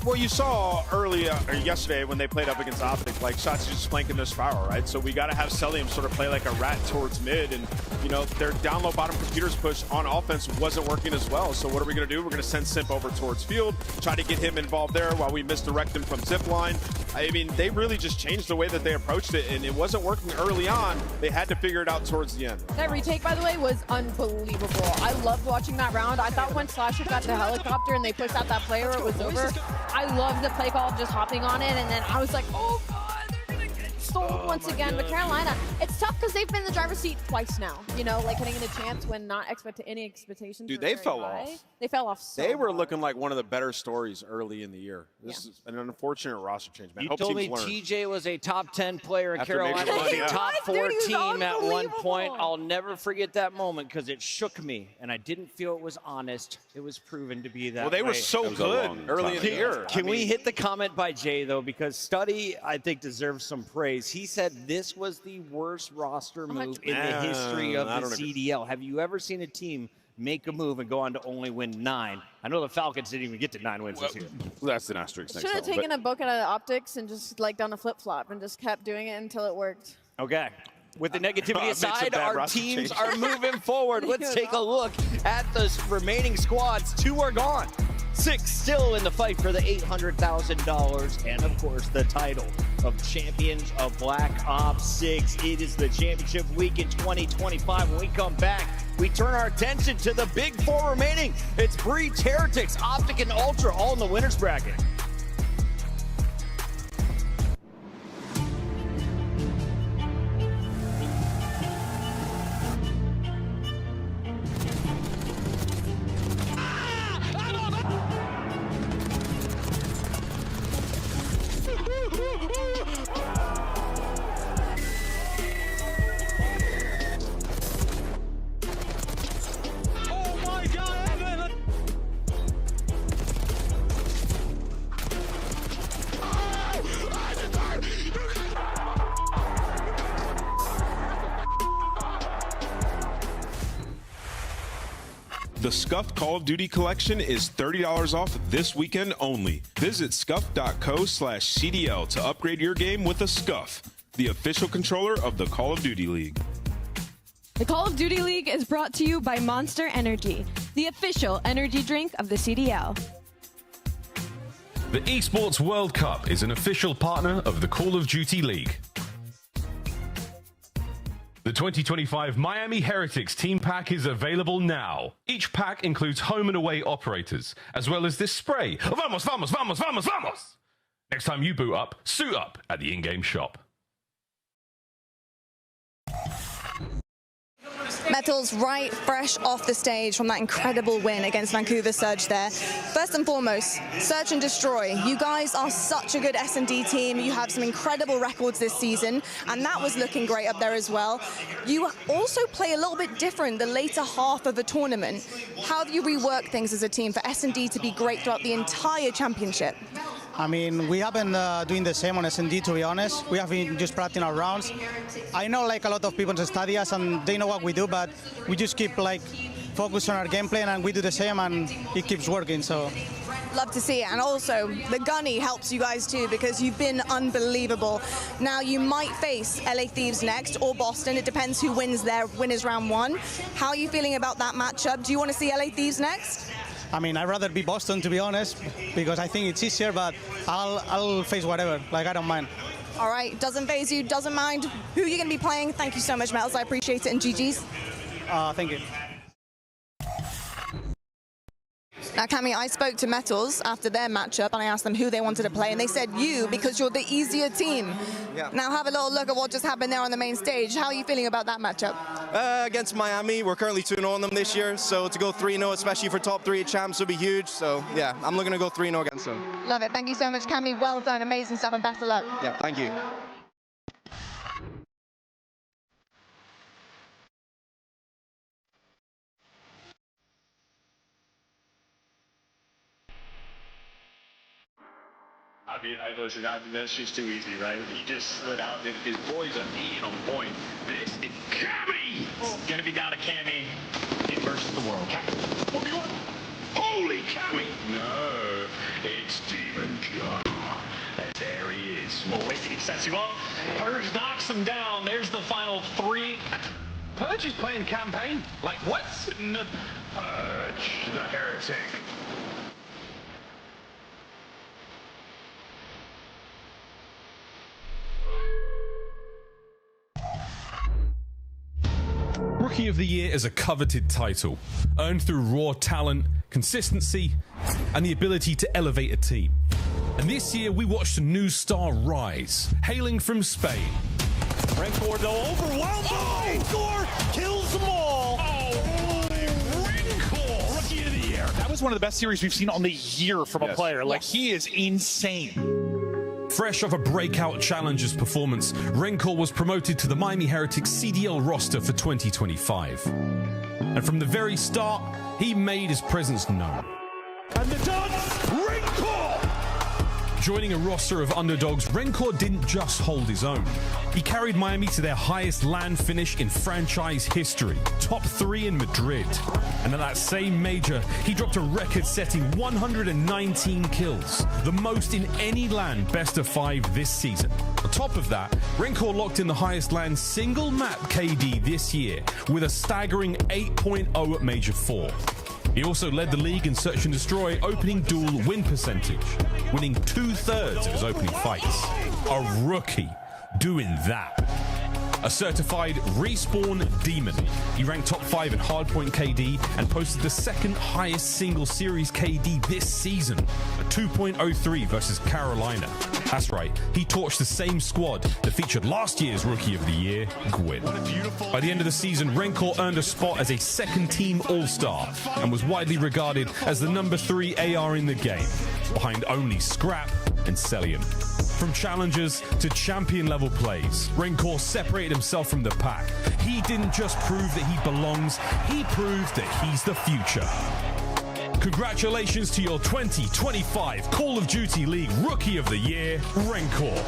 Speaker 5: well, you saw earlier or yesterday when they played up against Optic, like shots just flanking their spiral, right? So we got to have Celium sort of play like a rat towards mid, and you know their down low bottom computers push on offense wasn't working as well. So what are we going to do? We're going to send Simp over towards field, try to get him involved there while we misdirect him from zipline. I mean, they really just changed the way that they approached it, and it wasn't working early on. They had to figure it out towards the end.
Speaker 6: That retake, by the way, was unbelievable. I loved watching that round. I thought when Slasher got the helicopter and they pushed out that player, it was over. I loved the play call of just hopping on it, and then I was like, oh god, they're gonna get stolen once again. But Carolina, it's tough because they've been in the driver's seat twice now. You know, like hitting into champs when not any expectations.
Speaker 5: Dude, they fell off.
Speaker 6: They fell off so
Speaker 5: They were
Speaker 6: hard.
Speaker 5: looking like one of the better stories early in the year. This is an unfortunate roster change, man.
Speaker 3: You
Speaker 5: Hope
Speaker 3: told me
Speaker 5: teams learn.
Speaker 3: TJ was a top 10 player in
Speaker 5: After
Speaker 3: Carolina,
Speaker 5: making
Speaker 3: was
Speaker 5: money,
Speaker 3: a top 4
Speaker 6: Dude, he was
Speaker 3: team at one point.
Speaker 6: unbelievable.
Speaker 3: I'll never forget that moment because it shook me, and I didn't feel it was honest. It was proven to be that
Speaker 5: Well, they were
Speaker 3: way.
Speaker 5: so
Speaker 4: was a
Speaker 5: good
Speaker 4: long
Speaker 5: early in
Speaker 4: time
Speaker 5: the
Speaker 4: ago.
Speaker 5: year.
Speaker 3: Can we hit the comment by Jay, though? Because Study, I think, deserves some praise. He said this was the worst roster move in the history of
Speaker 5: I
Speaker 3: the
Speaker 5: don't agree.
Speaker 3: CDL. Have you ever seen a team make a move and go on to only win 9? I know the Falcons didn't even get to 9 wins this year.
Speaker 4: That's an asterisk next
Speaker 6: Should have
Speaker 4: to it,
Speaker 6: taken a book out of optics and just like done a flip flop and just kept doing it until it worked.
Speaker 3: Okay. With the negativity
Speaker 5: made some
Speaker 3: aside,
Speaker 5: bad
Speaker 3: our
Speaker 5: roster
Speaker 3: teams
Speaker 5: changes.
Speaker 3: are moving forward. Let's take a look at the remaining squads. 2 are gone. 6 still in the fight for the $800,000 and, of course, the title of Champions of Black Ops 6. It is the championship week in 2025. When we come back, we turn our attention to the big 4 remaining. It's Breach, Heretics, Optic, and Ultra all in the winner's bracket.
Speaker 10: The Scuffed Call of Duty collection is $30 off this weekend only. Visit scuff.co/CDL to upgrade your game with a Scuff, the official controller of the Call of Duty League.
Speaker 11: The Call of Duty League is brought to you by Monster Energy, the official energy drink of the CDL.
Speaker 12: The Esports World Cup is an official partner of the Call of Duty League. The 2025 Miami Heretics team pack is available now. Each pack includes home and away operators, as well as this spray. Vamos, vamos, vamos, vamos, vamos! Next time you boot up, suit up at the in-game shop.
Speaker 7: Metals, right fresh off the stage from that incredible win against Vancouver Surge there. First and foremost, Search and Destroy. You guys are such a good S&D team. You have some incredible records this season, and that was looking great up there as well. You also play a little bit different the later half of a tournament. How have you reworked things as a team for S&D to be great throughout the entire championship?
Speaker 13: I mean, we have been doing the same on S&D, to be honest. We have been just practicing our rounds. I know like a lot of people study us and they know what we do, but we just keep like focused on our gameplay and we do the same and it keeps working, so.
Speaker 7: Love to see it. And also, the gunny helps you guys too because you've been unbelievable. Now, you might face LA Thieves next or Boston. It depends who wins their winners round one. How are you feeling about that matchup? Do you want to see LA Thieves next?
Speaker 13: I mean, I'd rather be Boston, to be honest, because I think it's easier, but I'll face whatever. Like, I don't mind.
Speaker 7: All right, doesn't faze you, doesn't mind who you're going to be playing. Thank you so much, Metals. I appreciate it, and GG's.
Speaker 13: Thank you.
Speaker 7: Now, Cammy, I spoke to Metals after their matchup, and I asked them who they wanted to play, and they said you, because you're the easier team.
Speaker 14: Yeah.
Speaker 7: Now, have a little look at what just happened there on the main stage. How are you feeling about that matchup?
Speaker 14: Against Miami, we're currently 2-0 on them this year, so to go 3-0, especially for top 3 champs, would be huge. So, yeah, I'm looking to go 3-0 against them.
Speaker 7: Love it. Thank you so much, Cammy. Well done. Amazing stuff, and best of luck.
Speaker 14: Yeah, thank you.
Speaker 15: I mean, listen, that's just too easy, right? He just slid out. His boys are being on point. This is Cammy! Gonna be down to Cammy in versus the world. What do you want? Holy Cammy! No, it's Demon John. There he is. Oh, wait, he sets you up. Purge knocks him down. There's the final 3. Purge is playing campaign? Like what? Purge, the heretic.
Speaker 12: Rookie of the Year is a coveted title, earned through raw talent, consistency, and the ability to elevate a team. And this year, we watched a new star rise, hailing from Spain.
Speaker 3: Rancor, though, overwhelmed. Oh! Rancor kills them all.
Speaker 15: Oh, Rancor, Rookie of the Year. That was one of the best series we've seen on the year from a player. Like, he is insane.
Speaker 12: Fresh off a breakout Challengers performance, Rancor was promoted to the Miami Heretics CDL roster for 2025. And from the very start, he made his presence known.
Speaker 15: And the dance, Rancor!
Speaker 12: Joining a roster of underdogs, Rancor didn't just hold his own. He carried Miami to their highest LAN finish in franchise history, top 3 in Madrid. And at that same major, he dropped a record-setting 119 kills, the most in any LAN best of 5 this season. On top of that, Rancor locked in the highest LAN single map KD this year with a staggering 8.0 at Major 4. He also led the league in Search and Destroy opening duel win percentage, winning 2/3 of his opening fights. A rookie doing that. A certified respawn demon. He ranked top 5 in hardpoint KD and posted the second highest single series KD this season, a 2.03 versus Carolina. That's right, he torched the same squad that featured last year's Rookie of the Year, Gwyn. By the end of the season, Rancor earned a spot as a second team All-Star and was widely regarded as the number 3 AR in the game, behind only Scrap and Celium. From challengers to champion level plays, Rancor separated himself from the pack. He didn't just prove that he belongs, he proved that he's the future. Congratulations to your 2025 Call of Duty League Rookie of the Year, Rancor.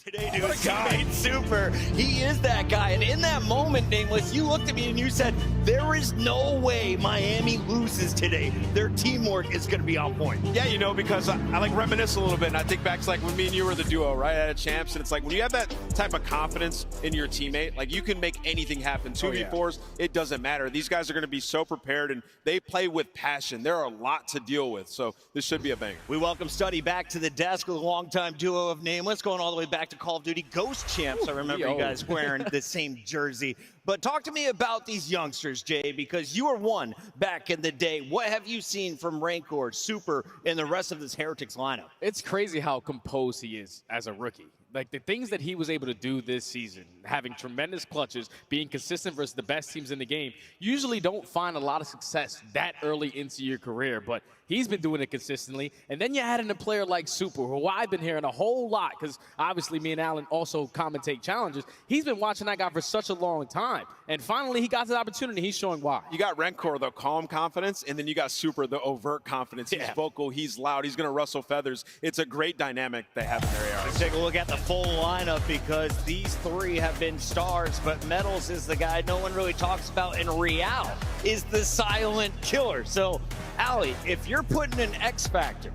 Speaker 3: Today, dude, teammate super. He is that guy. And in that moment, Nameless, you looked at me and you said, there is no way Miami loses today. Their teamwork is going to be on point.
Speaker 5: Yeah, you know, because I like reminisce a little bit, and I think back to like when me and you were the duo, right, at Champs, and it's like when you have that type of confidence in your teammate, like you can make anything happen. 2v4s, it doesn't matter. These guys are going to be so prepared, and they play with passion. There are a lot to deal with, so this should be a banger.
Speaker 3: We welcome Studdy back to the desk with a longtime duo of Nameless, going all the way back to Call of Duty Ghost Champs around remember you guys wearing the same jersey. But talk to me about these youngsters, Jay, because you were one back in the day. What have you seen from Rancor, Super, and the rest of this Heretics lineup?
Speaker 1: It's crazy how composed he is as a rookie. Like, the things that he was able to do this season, having tremendous clutches, being consistent versus the best teams in the game, usually don't find a lot of success that early into your career, but he's been doing it consistently. And then you add in a player like Super, who I've been hearing a whole lot, because obviously me and Alan also commentate challenges. He's been watching that guy for such a long time. And finally, he got the opportunity. He's showing why.
Speaker 5: You got Rancor, the calm confidence, and then you got Super, the overt confidence. He's vocal, he's loud, he's going to rustle feathers. It's a great dynamic they have in their ARs.
Speaker 3: Let's take a look at the full lineup, because these three have been stars, but Metals is the guy no one really talks about, and Real is the silent killer. So, Allie, if you're putting an X Factor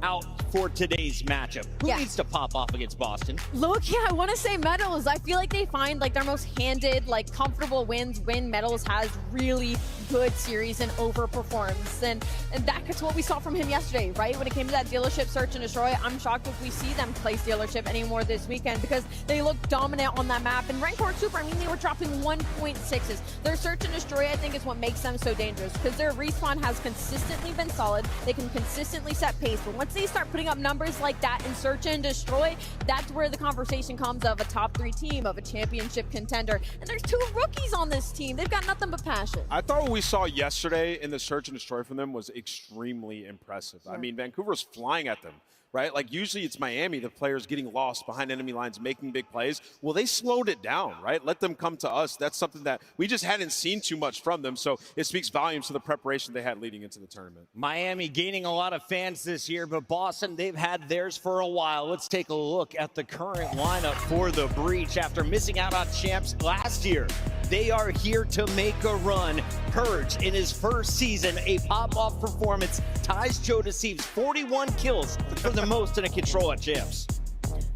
Speaker 3: out for today's matchup, who needs to pop off against Boston?
Speaker 6: Look, I want to say Metals. I feel like they find like their most handed, like comfortable wins when Metals has really good series and overperforms. And that's what we saw from him yesterday, right? When it came to that dealership search and destroy, I'm shocked if we see them play dealership anymore this weekend, because they look dominant on that map. And Rancor Super, I mean, they were dropping 1.6s. Their search and destroy, I think, is what makes them so dangerous, because their respawn has consistently been solid. They can consistently set pace, but once they start putting up numbers like that in search and destroy, that's where the conversation comes of a top 3 team, of a championship contender. And there's 2 rookies on this team. They've got nothing but passion.
Speaker 5: I thought what we saw yesterday in the search and destroy from them was extremely impressive. I mean, Vancouver's flying at them, right? Like, usually it's Miami, the players getting lost behind enemy lines, making big plays. Well, they slowed it down, right? Let them come to us. That's something that we just hadn't seen too much from them. So it speaks volumes to the preparation they had leading into the tournament.
Speaker 3: Miami gaining a lot of fans this year, but Boston, they've had theirs for a while. Let's take a look at the current lineup for the Breach after missing out on champs last year. They are here to make a run. Purge, in his first season, a pop-off performance, ties Joe Deceives 41 kills for the most in a control at champs.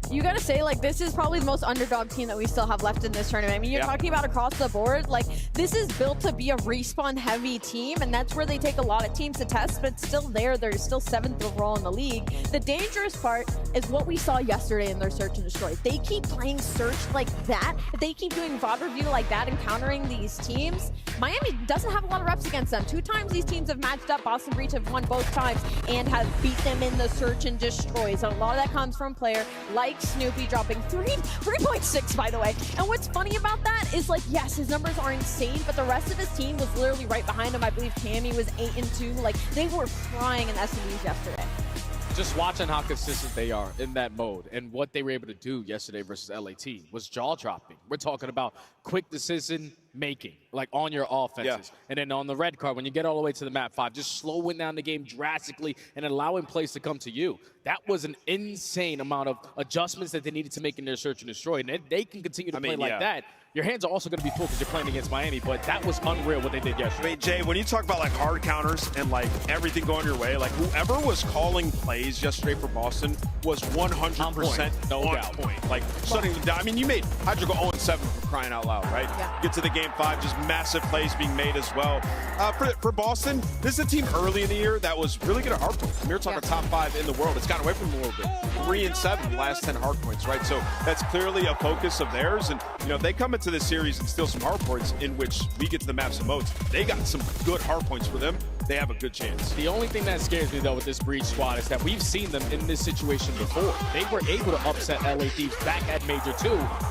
Speaker 6: You gotta say, like, this is probably the most underdog team that we still have left in this tournament. I mean, you're talking about across the board, like, this is built to be a respawn heavy team, and that's where they take a lot of teams to test, but it's still there. They're still 7th overall in the league. The dangerous part is what we saw yesterday in their search and destroy. They keep playing search like that. If they keep doing VOD review like that and countering these teams, Miami doesn't have a lot of reps against them. 2 times these teams have matched up. Boston Breach have won both times and have beat them in the search and destroy. So a lot of that comes from player like Snoopy, dropping 3.6, by the way. And what's funny about that is, like, yes, his numbers are insane, but the rest of his team was literally right behind him. I believe Tammy was 8-2. Like, they were flying in SMEs yesterday.
Speaker 1: Just watching how consistent they are in that mode and what they were able to do yesterday versus LAT was jaw-dropping. We're talking about quick decision making, like on your offenses. And then on the red card, when you get all the way to the map 5, just slowing down the game drastically and allowing plays to come to you. That was an insane amount of adjustments that they needed to make in their search and destroy. And they can continue to play like that. Your hands are also going to be full because you're playing against Miami, but that was unreal what they did yesterday.
Speaker 5: I mean, Jay, when you talk about like hard counters and like everything going your way, like whoever was calling plays yesterday for Boston was 100% on point. Like shutting them down. I mean, you made Hydra go 0-7 for crying out loud, right? Get to the game 5, just massive plays being made as well. For Boston, this is a team early in the year that was really good at hard points. We're talking top 5 in the world. It's gotten away from them a little bit. 3-7 last 10 hard points, right? So that's clearly a focus of theirs. And, you know, if they come into this series and steal some hard points in which we get to the maps and modes, they got some good hard points for them. They have a good chance.
Speaker 1: The only thing that scares me, though, with this Breach squad is that we've seen them in this situation before. They were able to upset LA Thieves back at Major 2,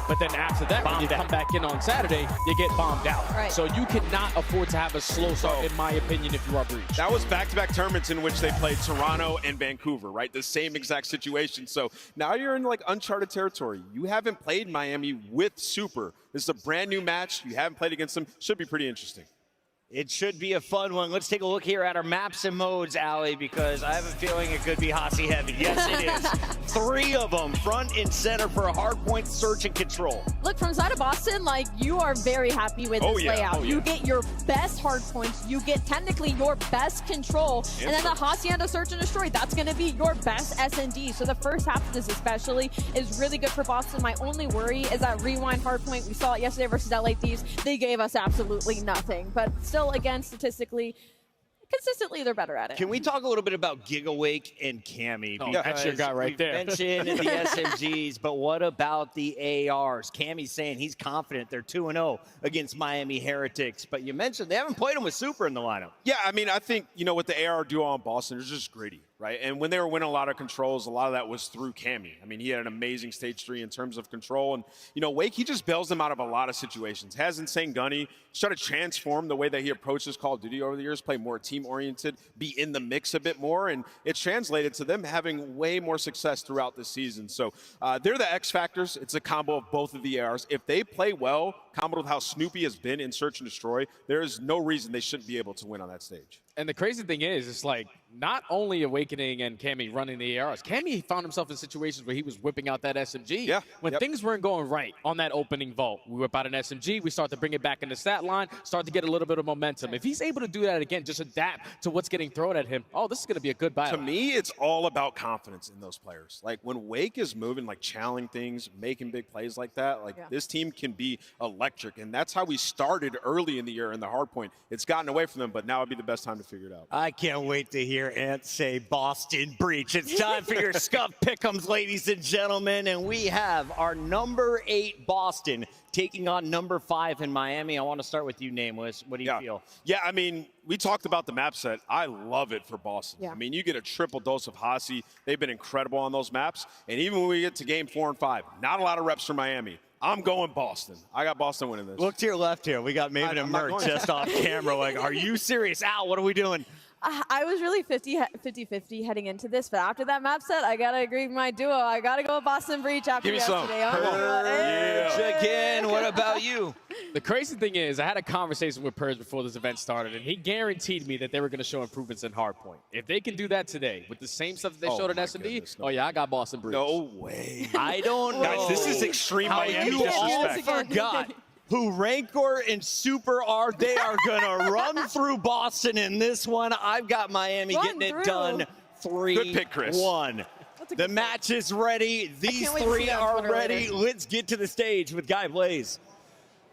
Speaker 1: but then after that, when you come back in on Saturday, you get bombed out. So you cannot afford to have a slow start, in my opinion, if you are Breach.
Speaker 5: That was back-to-back tournaments in which they played Toronto and Vancouver, right? The same exact situation. So now you're in, like, uncharted territory. You haven't played Miami with Super. This is a brand new match. You haven't played against them. Should be pretty interesting.
Speaker 3: It should be a fun one. Let's take a look here at our maps and modes, Allie, because I have a feeling it could be Hossie heavy. Yes, it is. 3 of them, front and center for a hardpoint search and control.
Speaker 6: Look, from side of Boston, like, you are very happy with this layout. You get your best hard points. You get technically your best control. And then the Hacienda search and destroy, that's going to be your best S&D. So the first half of this especially is really good for Boston. My only worry is that rewind hardpoint. We saw it yesterday versus LA Thieves. They gave us absolutely nothing. But still, again, statistically, consistently they're better at it.
Speaker 3: Can we talk a little bit about Gigawake and Cammy?
Speaker 1: Oh, that's your guy right there.
Speaker 3: Mentioned the SMGs, but what about the ARs? Cammy's saying he's confident they're 2-0 against Miami Heretics, but you mentioned they haven't played them with Super in the lineup.
Speaker 5: Yeah, I mean, I think, with the AR duo on Boston, it's just gritty, right? And when they were winning a lot of controls, a lot of that was through Cammy. I mean, he had an amazing stage 3 in terms of control. And, Wake, he just bails them out of a lot of situations. Has insane gunny. He's trying to transform the way that he approaches Call of Duty over the years, play more team-oriented, be in the mix a bit more. And it's translated to them having way more success throughout the season. So they're the X factors. It's a combo of both of the ARs. If they play well, comboed with how Snoopy has been in Search and Destroy, there is no reason they shouldn't be able to win on that stage.
Speaker 1: And the crazy thing is, it's like not only Awakening and Cammy running the ARs, Cammy found himself in situations where he was whipping out that SMG. When things weren't going right on that opening vault, we whip out an SMG, we start to bring it back in the stat line, start to get a little bit of momentum. If he's able to do that again, just adapt to what's getting thrown at him, this is going to be a good battle.
Speaker 5: To me, it's all about confidence in those players. Like when Wake is moving, like challenging things, making big plays like that, this team can be electric. And that's how we started early in the year in the hard point. It's gotten away from them, but now would be the best time to figure it out.
Speaker 3: I can't wait to hear Ant say Boston Breach. It's time for your Scuff Pick'ems, ladies and gentlemen, and we have our number 8 Boston taking on number 5 in Miami. I want to start with you, Nameless. What do you feel?
Speaker 5: Yeah, I mean, we talked about the map set. I love it for Boston. Yeah. I mean, you get a triple dose of Hasi. They've been incredible on those maps. And even when we get to game 4 and 5, not a lot of reps for Miami. I'm going Boston. I got Boston winning this.
Speaker 3: Look to your left here. We got Maven and Merc just off camera. Like, are you serious? Al, what are we doing?
Speaker 6: I was really 50-50 heading into this, but after that map set, I got to agree with my duo. I got to go Boston Breach after yesterday.
Speaker 3: Purge again. What about you?
Speaker 1: The crazy thing is, I had a conversation with Purge before this event started, and he guaranteed me that they were going to show improvements in hardpoint. If they can do that today with the same stuff that they showed in SMD, I got Boston Breach.
Speaker 5: No way.
Speaker 3: I don't know.
Speaker 5: Guys, this is extreme Miami
Speaker 3: you
Speaker 5: disrespect.
Speaker 3: all forgot who Rancor and Super are. They are going to run through Boston in this one. I've got Miami getting it done 3-1.
Speaker 5: Good pick, Chris.
Speaker 3: The match is ready. These 3 are ready. Let's get to the stage with Guy Blaze.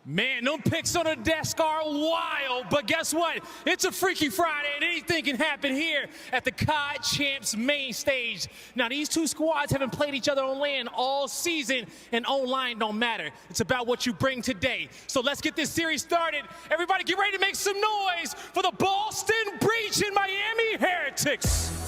Speaker 9: Man, them picks on the desk are wild, but guess what? It's a Freaky Friday, and anything can happen here at the COD Champs main stage. Now, these two squads haven't played each other on LAN all season, and online don't matter. It's about what you bring today. So let's get this series started. Everybody get ready to make some noise for the Boston Breach and Miami Heretics.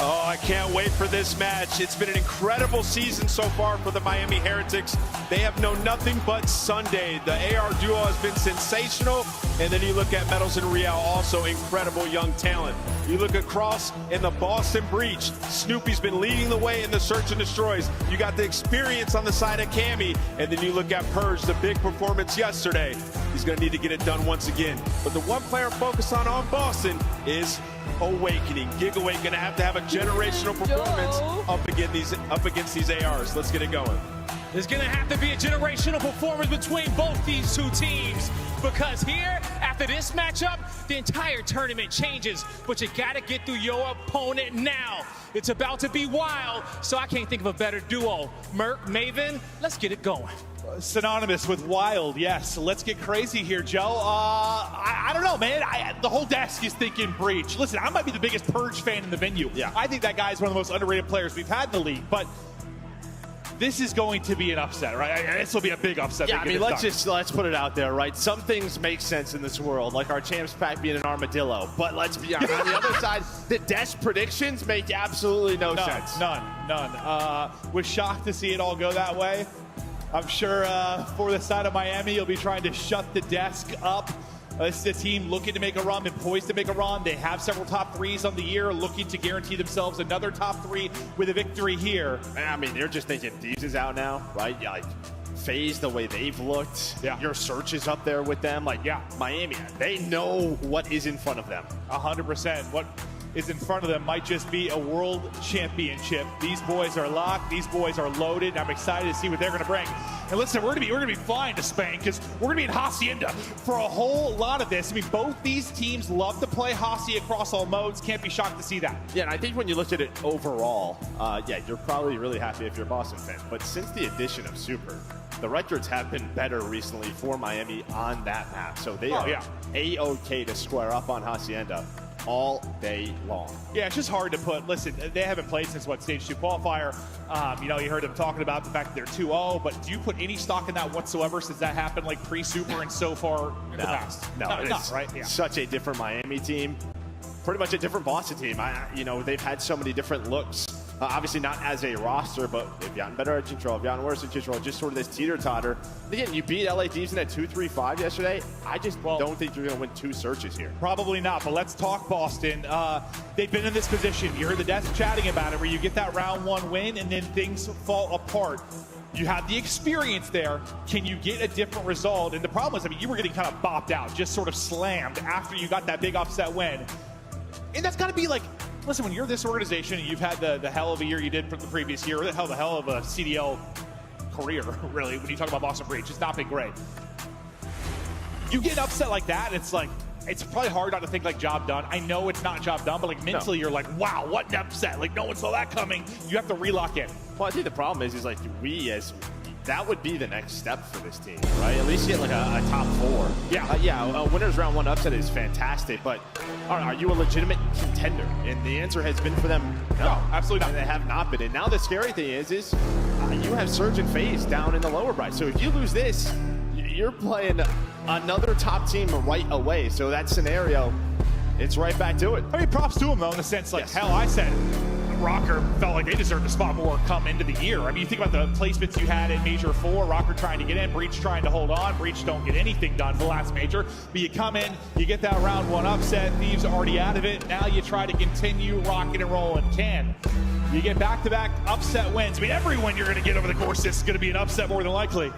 Speaker 5: Oh, I can't wait for this match. It's been an incredible season so far for the Miami Heretics. They have known nothing but Sunday. The AR duo has been sensational. And then you look at Metals and Real, also incredible young talent. You look across in the Boston Breach. Snoopy's been leading the way in the Search and Destroys. You got the experience on the side of Cammy. And then you look at Purge, the big performance yesterday. He's going to need to get it done once again. But the one player focused on Boston is Awakening. Gigawake going to have a generational performance up against these ARs. Let's get it going.
Speaker 9: There's going to have to be a generational performance between both these two teams, because here, after this matchup, the entire tournament changes, but you got to get through your opponent now. It's about to be wild, so I can't think of a better duo. Merc, Maven, let's get it going.
Speaker 16: Synonymous with wild, yes. Let's get crazy here, Joe. I don't know, man. The whole desk is thinking Breach. Listen, I might be the biggest Purge fan in the venue. Yeah. I think that guy's one of the most underrated players we've had in the league, but this is going to be an upset, right? This will be a big upset.
Speaker 17: Yeah, I mean, let's put it out there, right? Some things make sense in this world, like our champs pack being an armadillo. But let's be honest, on the other side, the desk predictions make absolutely no sense.
Speaker 16: None. Was shocked to see it all go that way. I'm sure for the side of Miami, you'll be trying to shut the desk up. This is a team looking to make a run and poised to make a run. They have several top 3s on the year, looking to guarantee themselves another top 3 with a victory here.
Speaker 17: I mean, they're just thinking Thieves is out now, right? Yeah, like FaZe, the way they've looked. Yeah. Your Search is up there with them. Like, Miami, they know what is in front of them.
Speaker 16: 100%. What is in front of them might just be a world championship. These boys are locked. These boys are loaded. I'm excited to see what they're going to bring. And listen, we're going to be flying to Spain because we're going to be in Hacienda for a whole lot of this. I mean, both these teams love to play Hasi across all modes. Can't be shocked to see that.
Speaker 17: Yeah, and I think when you look at it overall, you're probably really happy if you're a Boston fan. But since the addition of Super, the records have been better recently for Miami on that map. So they are A-OK to square up on Hacienda all day long.
Speaker 16: Yeah, it's just hard to put. Listen, they haven't played since what, stage 2 qualifier. You know, you heard them talking about the fact that they're 2-0, but do you put any stock in that whatsoever since that happened like pre-Super and so far in the past?
Speaker 17: No,
Speaker 16: not,
Speaker 17: it's
Speaker 16: right? Yeah.
Speaker 17: Such a different Miami team. Pretty much a different Boston team. You know, they've had so many different looks. Obviously not as a roster, but they've gotten better at control, they've gotten worse at control, just sort of this teeter-totter. Again, you beat LA Thieves in at 2-3-5 yesterday. I just don't think you're going to win 2 searches here.
Speaker 16: Probably not, but let's talk Boston. They've been in this position. You heard the devs chatting about it, where you get that round 1 win and then things fall apart. You have the experience there. Can you get a different result? And the problem is, I mean, you were getting kind of bopped out, just sort of slammed after you got that big upset win. And that's got to be like, listen, when you're this organization and you've had the hell of a year you did from the previous year, or the hell of a CDL career, really, when you talk about Boston Breach, it's not been great. You get upset like that, it's like, it's probably hard not to think like job done. I know it's not job done, but like mentally you're like, wow, what an upset. Like no one saw that coming. You have to relock in.
Speaker 17: Well, I think the problem is like that would be the next step for this team, right? At least get like a top 4. Yeah, a winner's round 1 upset is fantastic, but are you a legitimate contender? And the answer has been for them, no, absolutely not. And they have not been. And now the scary thing is you have Surge and FaZe down in the lower bracket. So if you lose this, you're playing another top team right away. So that scenario, it's right back to it.
Speaker 16: I mean, props to them though, in the sense like, hell, I said Rocker felt like they deserved a spot more come into the year. I mean, you think about the placements you had in Major 4, Rocker trying to get in, Breach trying to hold on. Breach don't get anything done for the last Major. But you come in, you get that round 1 upset, Thieves are already out of it. Now you try to continue rocking and rolling. You get back-to-back upset wins. I mean, every win you're going to get over the course is going to be an upset more than likely.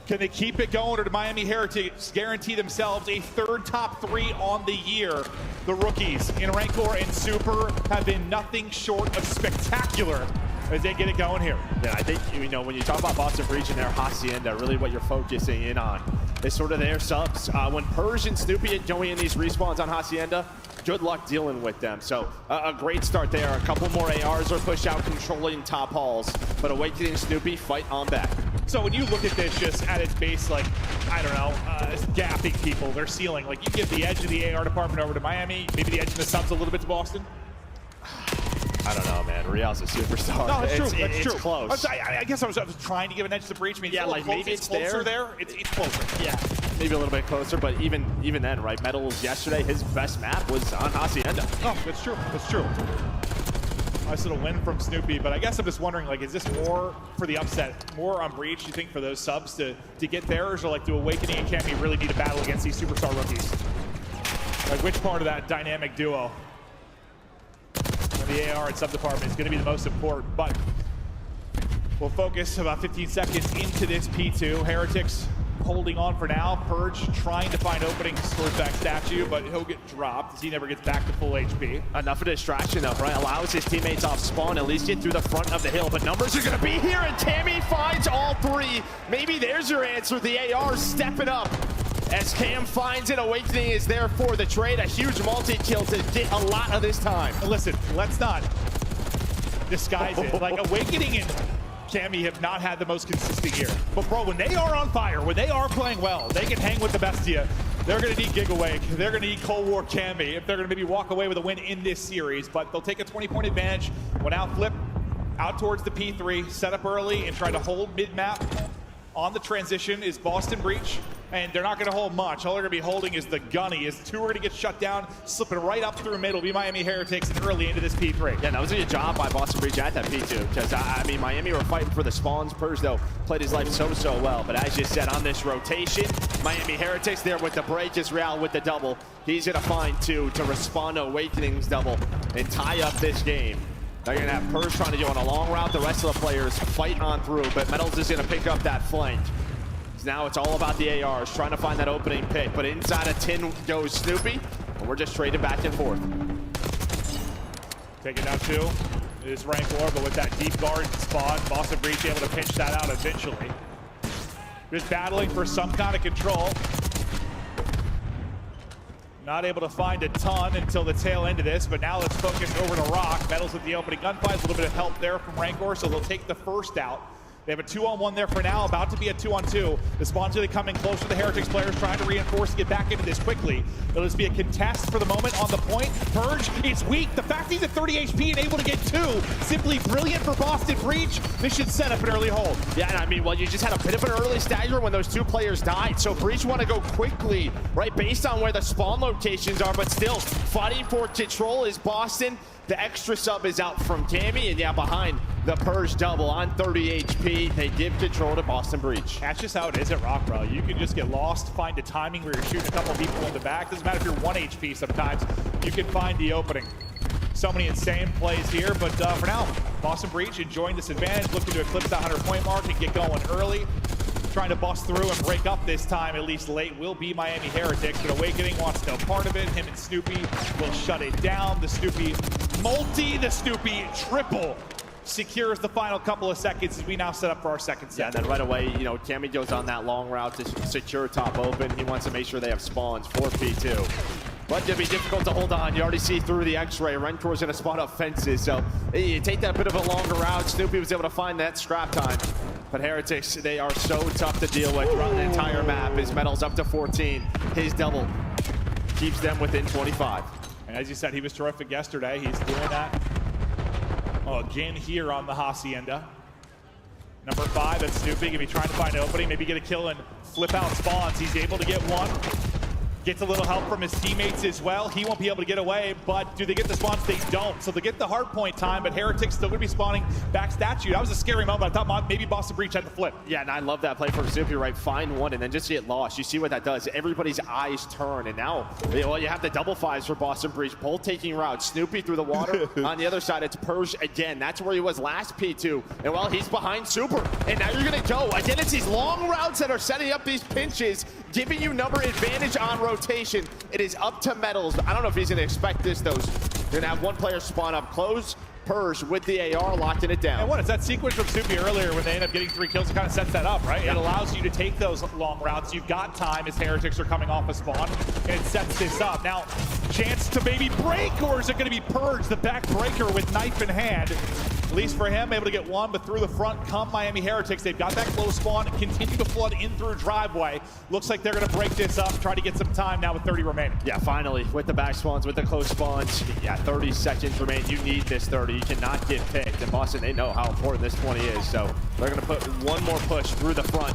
Speaker 16: Can they keep it going, or do Miami Heretics guarantee themselves a 3rd top 3 on the year? The rookies in Rancor and Super have been nothing short of spectacular as they get it going here.
Speaker 17: Yeah, I think, you know, when you talk about Boston Breach and their Hacienda, really what you're focusing in on is sort of their subs. When Purge and Snoopy are going in these respawns on Hacienda, good luck dealing with them. So a great start there. A couple more ARs are pushed out, controlling top halls, but Awakening Snoopy fight on back.
Speaker 16: So when you look at this just at its base, like, I don't know, gapping people, their ceiling, like you give the edge of the AR department over to Miami, maybe the edge of the subs a little bit to Boston?
Speaker 17: I don't know, man. Real's a superstar.
Speaker 16: No, it's true. It's
Speaker 17: true.
Speaker 16: Close. I guess I was trying to give an edge to the Breach. I mean,
Speaker 17: yeah, like maybe it's
Speaker 16: closer there. It's closer.
Speaker 17: Yeah, maybe a little bit closer, but even then, right? Metals yesterday, his best map was on Hacienda.
Speaker 16: Oh, that's true. That's true. Nice little win from Snoopy, but I guess I'm just wondering, like, is this more for the upset, more on Breach, you think, for those subs to get theirs, or like do Awakening and Cammy really need a battle against these superstar rookies? Like, which part of that dynamic duo? The AR and sub department is going to be the most important, but we'll focus about 15 seconds into this P2. Heretics holding on for now. Purge trying to find openings towards that statue, but he'll get dropped as he never gets back to full HP.
Speaker 17: Enough of distraction though, right? Allows his teammates off spawn, at least get through the front of the hill, but numbers are going to be here, and Tammy finds all 3. Maybe there's your answer. The AR stepping up. As Cam finds it, Awakening is there for the trade. A huge multi-kill to get a lot of this time.
Speaker 16: Listen, let's not disguise it. Like, Awakening and Cammy have not had the most consistent year. But bro, when they are on fire, when they are playing well, they can hang with the best of you. They're going to need Gigawake. They're going to need Cold War Cammy if they're going to maybe walk away with a win in this series. But they'll take a 20-point advantage. When out flip, out towards the P3, set up early and try to hold mid-map. On the transition is Boston Breach, and they're not going to hold much. All they're going to be holding is the gunny, as 2 are going to get shut down, slipping right up through middle. Be Miami Heretics and early into this P3.
Speaker 17: Yeah, that was a good job by Boston Breach at that P2, because, I mean, Miami were fighting for the spawns. Purge, though, played his life so well. But as you said, on this rotation, Miami Heretics there with the break, is Real with the double. He's going to find 2 to respond to Awakening's double and tie up this game. They're going to have Purge trying to go on a long route. The rest of the players fight on through, but Metals is going to pick up that flank. Now it's all about the ARs, trying to find that opening pick, but inside a 10 goes Snoopy, and we're just trading back and forth.
Speaker 16: Taking down 2 is Rancor, but with that deep guard spawn, Boston Breach able to pinch that out eventually. Just battling for some kind of control. Not able to find a ton until the tail end of this, but now let's focus over to Rock. Metals with the opening gunfight, a little bit of help there from Rancor, so they'll take the first out. They have a 2-on-1 there for now, about to be a 2-on-2. The Spawn's really coming closer to the Heretics players, trying to reinforce and get back into this quickly. It'll just be a contest for the moment on the point. Purge, it's weak. The fact he's at 30 HP and able to get 2, simply brilliant for Boston Breach. This should set up an early hold.
Speaker 17: Yeah, and I mean, well, you just had a bit of an early stagger when those 2 players died. So Breach want to go quickly, right, based on where the spawn locations are, but still fighting for control is Boston. The extra sub is out from Cammy, and yeah, behind the Purge double on 30 HP. They give control to Boston Breach.
Speaker 16: That's just how it is at Rock, bro. You can just get lost, find a timing where you're shooting a couple people in the back. Doesn't matter if you're 1 HP sometimes. You can find the opening. So many insane plays here, but for now, Boston Breach enjoying this advantage, looking to eclipse that 100-point mark and get going early. Trying to bust through and break up this time, at least late, will be Miami Heretics, but Awakening wants no part of it. Him and Snoopy will shut it down. The Snoopy multi, the Snoopy triple secures the final couple of seconds as we now set up for our second set.
Speaker 17: Yeah, and then right away, you know, Cammy goes on that long route to secure top open. He wants to make sure they have spawns for P2. But it'll be difficult to hold on. You already see through the X-ray. Rentor's going to spawn up fences. So you take that bit of a longer route. Snoopy was able to find that scrap time. But Heretics, they are so tough to deal with throughout the entire map. His medal's up to 14. His double keeps them within 25.
Speaker 16: And as you said, he was terrific yesterday. He's doing that again here on the Hacienda. Number 5, that's Snoopy. Gonna be trying to find an opening, maybe get a kill and flip out spawns. He's able to get one. Gets a little help from his teammates as well. He won't be able to get away, but do they get the spawns? They don't. So they get the hard point time, but Heretics still gonna be spawning back statue. That was a scary moment. I thought maybe Boston Breach had the flip.
Speaker 17: Yeah, and I love that play from Snoopy, right? Find one and then just get lost. You see what that does. Everybody's eyes turn, and now, well, you have the double 5s for Boston Breach, both taking routes. Snoopy through the water. On the other side, it's Purge again. That's where he was last P2. And well, he's behind Super. And now you're gonna go. Again, it's these long routes that are setting up these pinches, giving you number advantage on rotation. It is up to Metals. I don't know if he's going to expect this, though. You're going to have one player spawn up close. Purge with the AR, locking it down.
Speaker 16: And what is that sequence from Snoopy earlier when they end up getting 3 kills? It kind of sets that up, right?
Speaker 17: Yeah.
Speaker 16: It allows you to take those long routes. You've got time as Heretics are coming off a spawn, and it sets this up. Now, chance to maybe break, or is it going to be Purge, the backbreaker with knife in hand? At least for him, able to get one, but through the front come Miami Heretics. They've got that close spawn, continue to flood in through driveway. Looks like they're going to break this up, try to get some time now with 30 remaining.
Speaker 17: Yeah, finally, with the back spawns, with the close spawns. Yeah, 30 seconds remain. You need this 30. You cannot get picked. And Boston, they know how important this 20 is, so they're going to put one more push through the front.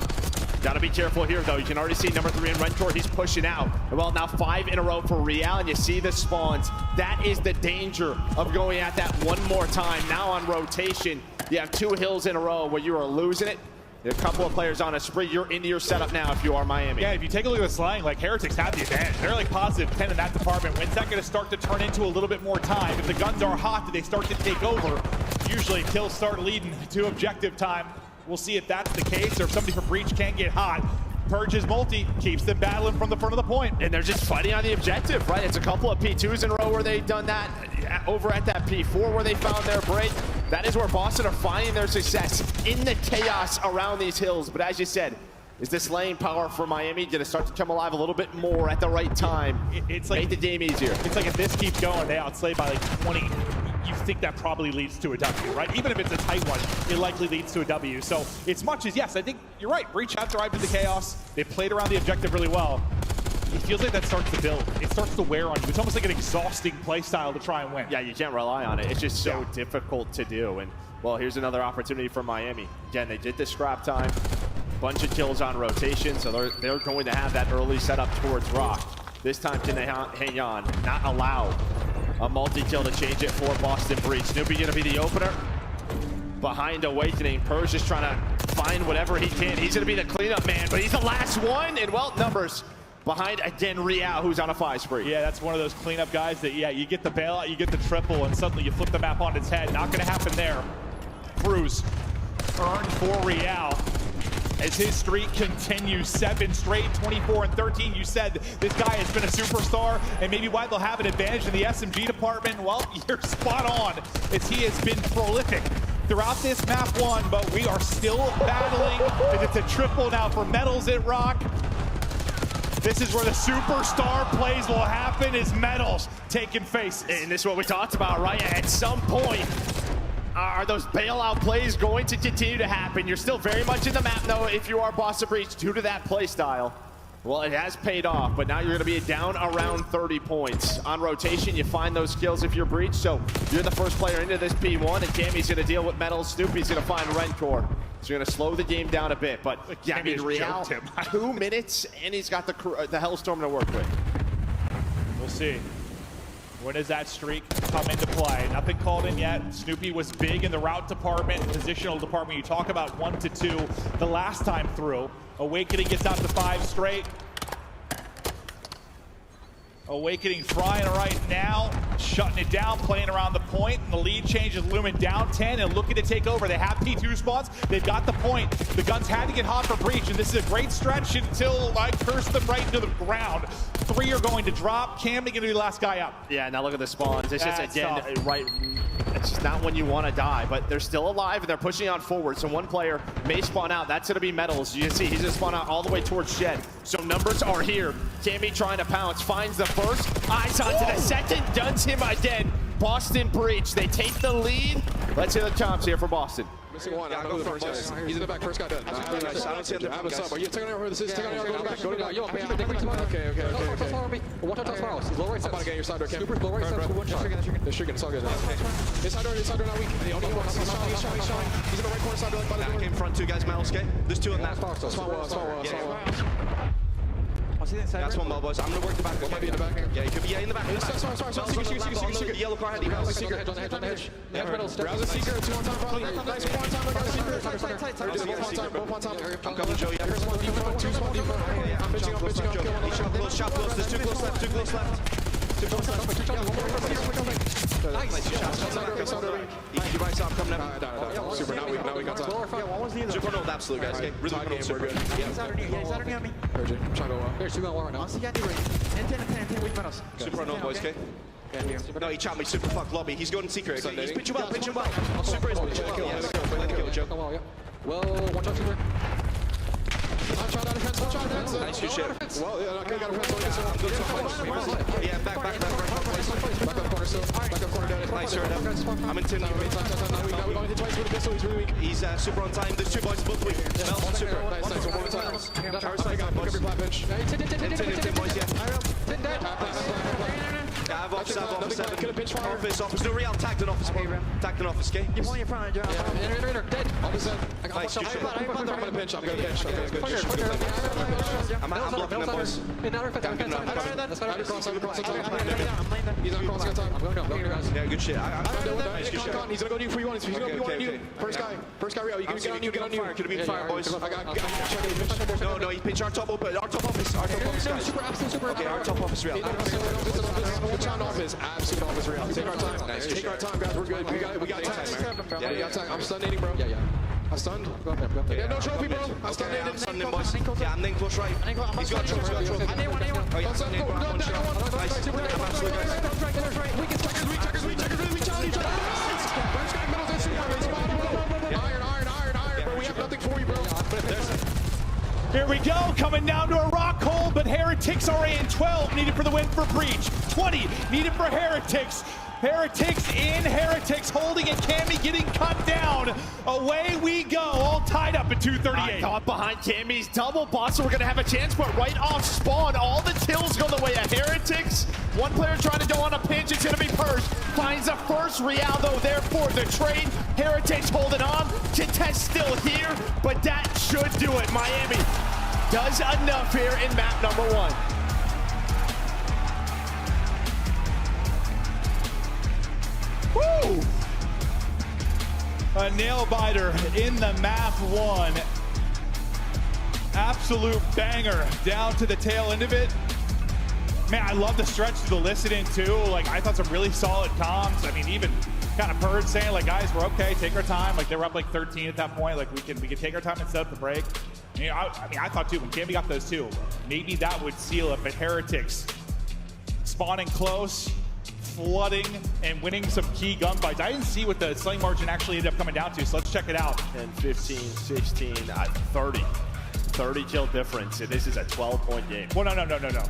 Speaker 17: Got to be careful here, though. You can already see number 3 in Rentor. He's pushing out. Well, now 5 in a row for Real, and you see the spawns. That is the danger of going at that one more time. Now on rotation, you have 2 hills in a row where you are losing it. A couple of players on a spree. You're into your setup now if you are Miami.
Speaker 16: Yeah, if you take a look at the slang, like Heretics have the advantage. They're like positive 10 in that department. When's that going to start to turn into a little bit more time? If the guns are hot, do they start to take over? Usually kills start leading to objective time. We'll see if that's the case or if somebody from Breach can't get hot. Purge's multi keeps them battling from the front of the point.
Speaker 17: And they're just fighting on the objective, right? It's a couple of P2s in a row where they've done that. Over at that P4 where they found their break. That is where Boston are finding their success in the chaos around these hills. But as you said, is this lane power for Miami going to start to come alive a little bit more at the right time?
Speaker 16: It's like
Speaker 17: make the game easier.
Speaker 16: It's like if this keeps going, they outslay by like 20. You think that probably leads to a W, right? Even if it's a tight one, it likely leads to a W. So it's much as, yes, I think you're right. Breach have thrived in the chaos. They played around the objective really well. It feels like that starts to build. It starts to wear on you. It's almost like an exhausting play style to try and win.
Speaker 17: Yeah, you can't rely on it. It's just so difficult to do. And, well, here's another opportunity for Miami. Again, they did the scrap time. Bunch of kills on rotation, so they're going to have that early setup towards Rock. This time, can they hang on? Not allow a multi-kill to change it for Boston Breach. Snoopy going to be the opener. Behind Awakening, Purge just trying to find whatever he can. He's going to be the cleanup man, but he's the last one. And, well, numbers behind, again, Real, who's on a 5 spree.
Speaker 16: Yeah, that's one of those cleanup guys that, yeah, you get the bailout, you get the triple, and suddenly you flip the map on its head. Not going to happen there. Cruz earned for Real as his streak continues. 7 straight, 24 and 13. You said this guy has been a superstar, and maybe why they'll have an advantage in the SMG department. Well, you're spot on, as he has been prolific throughout this map 1, but we are still battling, as it's a triple now for Metals at Rock. This is where the superstar plays will happen, is Metals taking faces.
Speaker 17: And this is what we talked about, right? At some point, Are those bailout plays going to continue to happen? You're still very much in the map, though, if you are Boston Breach, due to that play style. Well, it has paid off, but now you're going to be down around 30 points. On rotation, you find those skills if you're Breach, so you're the first player into this P1, and Cammy's going to deal with Metals. Snoopy's going to find Rencor. So you're going to slow the game down a bit, but yeah, I mean, Real, 2 minutes, and he's got the Hellstorm to work with.
Speaker 16: We'll see. When does that streak come into play? Nothing called in yet. Snoopy was big in the route department, positional department. You talk about 1 to 2 the last time through. Awakening gets out to 5 straight. Awakening frying right now, shutting it down, playing around the point, and the lead changes. Lumen down 10 and looking to take over. They have P2 spawns. They've got the point. The guns had to get hot for Breach, and this is a great stretch until I curse them right into the ground. 3 are going to drop. Cammy going to be the last guy up.
Speaker 17: Yeah, now look at the spawns. It's just, again,
Speaker 16: tough.
Speaker 17: right. It's just not when you want to die, but they're still alive and they're pushing on forward. So one player may spawn out. That's going to be Metals. You can see he's going to spawn out all the way towards Shed. So numbers are here. Cammy trying to pounce, finds the first, eyes onto the second, duns him again. Boston Breach, they take the lead. Let's hear the comps here for Boston.
Speaker 18: Missing one. I know the first guy. He's in the back. First guy done. I don't see him. I have a sub. Are you taking over this? Taking over. Go back. Go back. Yo, okay. Okay. Watch out. Follow. Low right side. I'm about to get your side door. Super low right side. One shot. They're shooting. It's all good. Inside door. Inside door. Not weak. He's in the right corner side door.
Speaker 14: Back in front. 2 guys. Metals. Okay. There's 2 on that. That's one more, boys. I'm gonna work the back.
Speaker 18: Might be in the back.
Speaker 14: Yeah, he could be in the back.
Speaker 18: Sorry.
Speaker 14: Yellow car head.
Speaker 18: Secret. On the hedge. Browse a secret. 2 on time. Probably. Nice one time. Both on time.
Speaker 14: I'm coming, Joe. Yeah.
Speaker 18: Two spawn deep. I'm pitching up.
Speaker 14: He's shot close. There's 2 close left. 2 close left. Nice. You right side coming up.
Speaker 18: Super. Now we got time.
Speaker 14: Super no absolute, guys. Okay. Really good. Super.
Speaker 18: He's underneath me. Urgent. I'm trying to go well. There's 2 going well right now.
Speaker 14: Super no, boys. Okay. No, he chopped me. Super fuck lobby. He's going in secret. He's pitching well. Super is pitching well. Yes.
Speaker 18: Well, watch out, Super. I'm trying to defense.
Speaker 14: Nice, good shit.
Speaker 18: Well, yeah, I got a defense.
Speaker 14: I'm good so far. Yeah, back corner still. Back up corner down. Nice, sir. I'm in 10.
Speaker 18: Now we're going to hit twice with a pistol. He's really weak.
Speaker 14: He's super on time. There's 2 boys both weak. Mel's on super.
Speaker 18: Nice. One more time. Tower side, pick up your flat bench.
Speaker 14: 10 boys, yeah.
Speaker 18: 10 dead.
Speaker 14: Yeah, I've office 7. Office. No real. Tagged an office. Tagged an office, okay?
Speaker 18: Keep pulling in front. Enter. Dead. Office.
Speaker 14: Nice, good shit.
Speaker 18: I'm gonna pinch. I'm gonna pinch.
Speaker 14: I'm blocking them, boys.
Speaker 18: He's on cross. Time. I'm going guys.
Speaker 14: Yeah, good shit.
Speaker 18: Nice, good shit. He's gonna go new for you. He's gonna be one new. First guy real. You can get on new.
Speaker 14: Could have been fire, boys. No, he pinched our top open. Our top office.
Speaker 18: Super.
Speaker 14: Okay, our top office real.
Speaker 18: Office. Absolute office real. Take our time. Take our time, guys. We're good. We got time. Yeah, we got time. I'm stun nading, bro. Yeah. I'm stunned. Go. Yeah, no trophy, bro. I'm stun nading.
Speaker 14: I'm stunned, boys. Yeah, I'm named close right. He's got a trophy.
Speaker 18: I need one.
Speaker 14: Oh, yeah. Nice.
Speaker 18: We challenge each other. Iron, bro. We have nothing for you, bro.
Speaker 16: Here we go, coming down to a rock hole, but Heretics are in. 12 needed for the win for Breach. 20 needed for Heretics. Heretics in, Heretics holding, and Cammy getting cut down. Away we go, all tied up at 2:38.
Speaker 17: I thought behind Cammy's double boss, so we're going to have a chance, but right off spawn, all the kills go the way of Heretics. One player trying to go on a pinch, it's going to be Purge. Finds the first Real, though, there for the trade. Heretics holding on. Contest still here, but that should do it. Miami does enough here in map number 1.
Speaker 16: Woo! A nail biter in the map 1. Absolute banger down to the tail end of it. Man, I love the stretch to the listening too. Like, I thought some really solid comms. I mean, even kind of Purge saying, like, guys, we're okay, take our time. Like, they were up like 13 at that point. Like, we can take our time and set up the break. You know, I thought too, when Cammy got those 2, maybe that would seal it, but Heretics spawning close, flooding, and winning some key gunfights. I didn't see what the slaying margin actually ended up coming down to, so let's check it out.
Speaker 17: 10, 15, 16, 30. 30 kill difference, and this is a 12-point game.
Speaker 16: Well, no.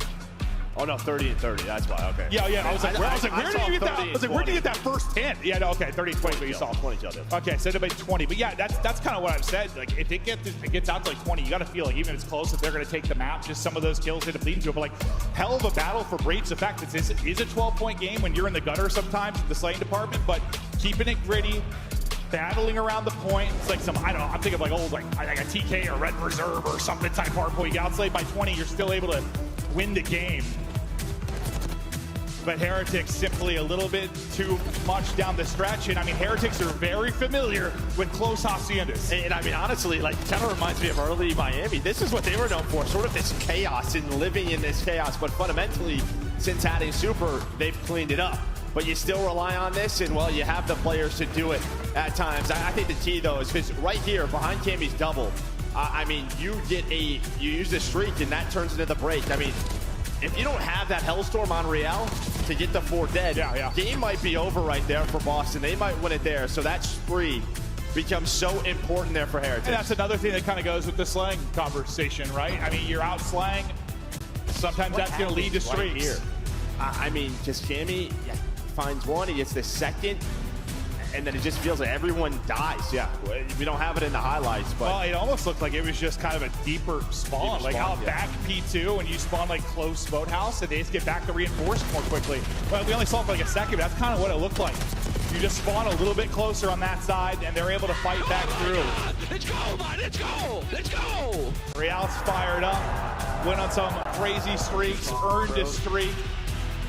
Speaker 17: Oh no, 30 and 30. That's why. Okay.
Speaker 16: Yeah. I was like, where did you get that? I was like, where did you get that first 10? Yeah. No. Okay. 30 and 20. But you saw
Speaker 17: 20 kills.
Speaker 16: Okay. So it made 20. But yeah, that's kind of what I've said. Like, if it gets out to like 20, you got to feel like even if it's close, that they're going to take the map. Just some of those kills end up leading to it. But like, hell of a battle for Breach. The fact that this is a 12-point game when you're in the gutter sometimes in the slaying department, but keeping it gritty. Battling around the point. It's like I don't know, I'm thinking of like old, like a TK or Red Reserve or something type hardpoint. You get outslayed by 20, you're still able to win the game. But Heretics simply a little bit too much down the stretch. And I mean, Heretics are very familiar with close Haciendas.
Speaker 17: And I mean, honestly, like, kind of reminds me of early Miami. This is what they were known for, sort of this chaos and living in this chaos. But fundamentally, since adding Super, they've cleaned it up. But you still rely on this, and well, you have the players to do it at times. I think the key though is because right here behind Cammy's double, I mean, you use the streak and that turns into the break. I mean, if you don't have that Hellstorm on Real to get the 4 dead, game might be over right there for Boston. They might win it there. So that spree becomes so important there for Heretics.
Speaker 16: And that's another thing that kind of goes with the slang conversation, right? I mean, you're out slang. Sometimes that's going to lead to streaks.
Speaker 17: Right here? I mean, just Cammy finds one, he gets the second, and then it just feels like everyone dies. Yeah, we don't have it in the highlights, but
Speaker 16: well, it almost looked like it was just kind of a deeper spawn, like how back P2 and you spawn like close boathouse, and they just get back to reinforce more quickly. Well, we only saw it for like a second, but that's kind of what it looked like. You just spawn a little bit closer on that side, and they're able to fight back through.
Speaker 18: Let's go, man! Let's go! Let's go!
Speaker 16: Real's fired up, went on some crazy streaks, earned a streak.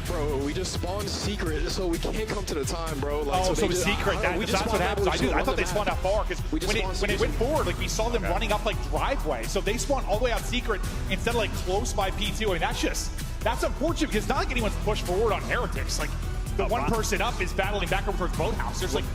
Speaker 18: Bro, we just spawned secret, so we can't come to the time, bro. Like,
Speaker 16: so secret, that's what happens. I thought they spawned out far, because when they went forward, like we saw them running up like driveway. So they spawned all the way out secret instead of like close by P2. I mean, that's unfortunate, because it's not like anyone's pushed forward on Heretics. Like, the one person up is battling back over towards Boathouse. There's like,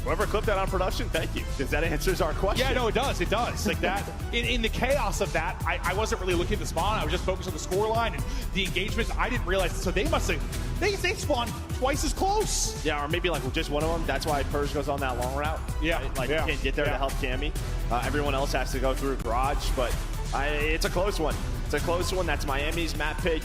Speaker 17: whoever clipped that on production, thank you, because that answers our question.
Speaker 16: Yeah, no, it does. It does. Like that, in the chaos of that, I wasn't really looking at the spawn. I was just focused on the scoreline and the engagement. I didn't realize. So they must have, they spawned twice as close.
Speaker 17: Yeah, or maybe like just one of them. That's why Purge goes on that long route.
Speaker 16: Yeah.
Speaker 17: Right? Like, you can't get there to help Cammy. Everyone else has to go through Garage, but it's a close one. It's a close one. That's Miami's map pick.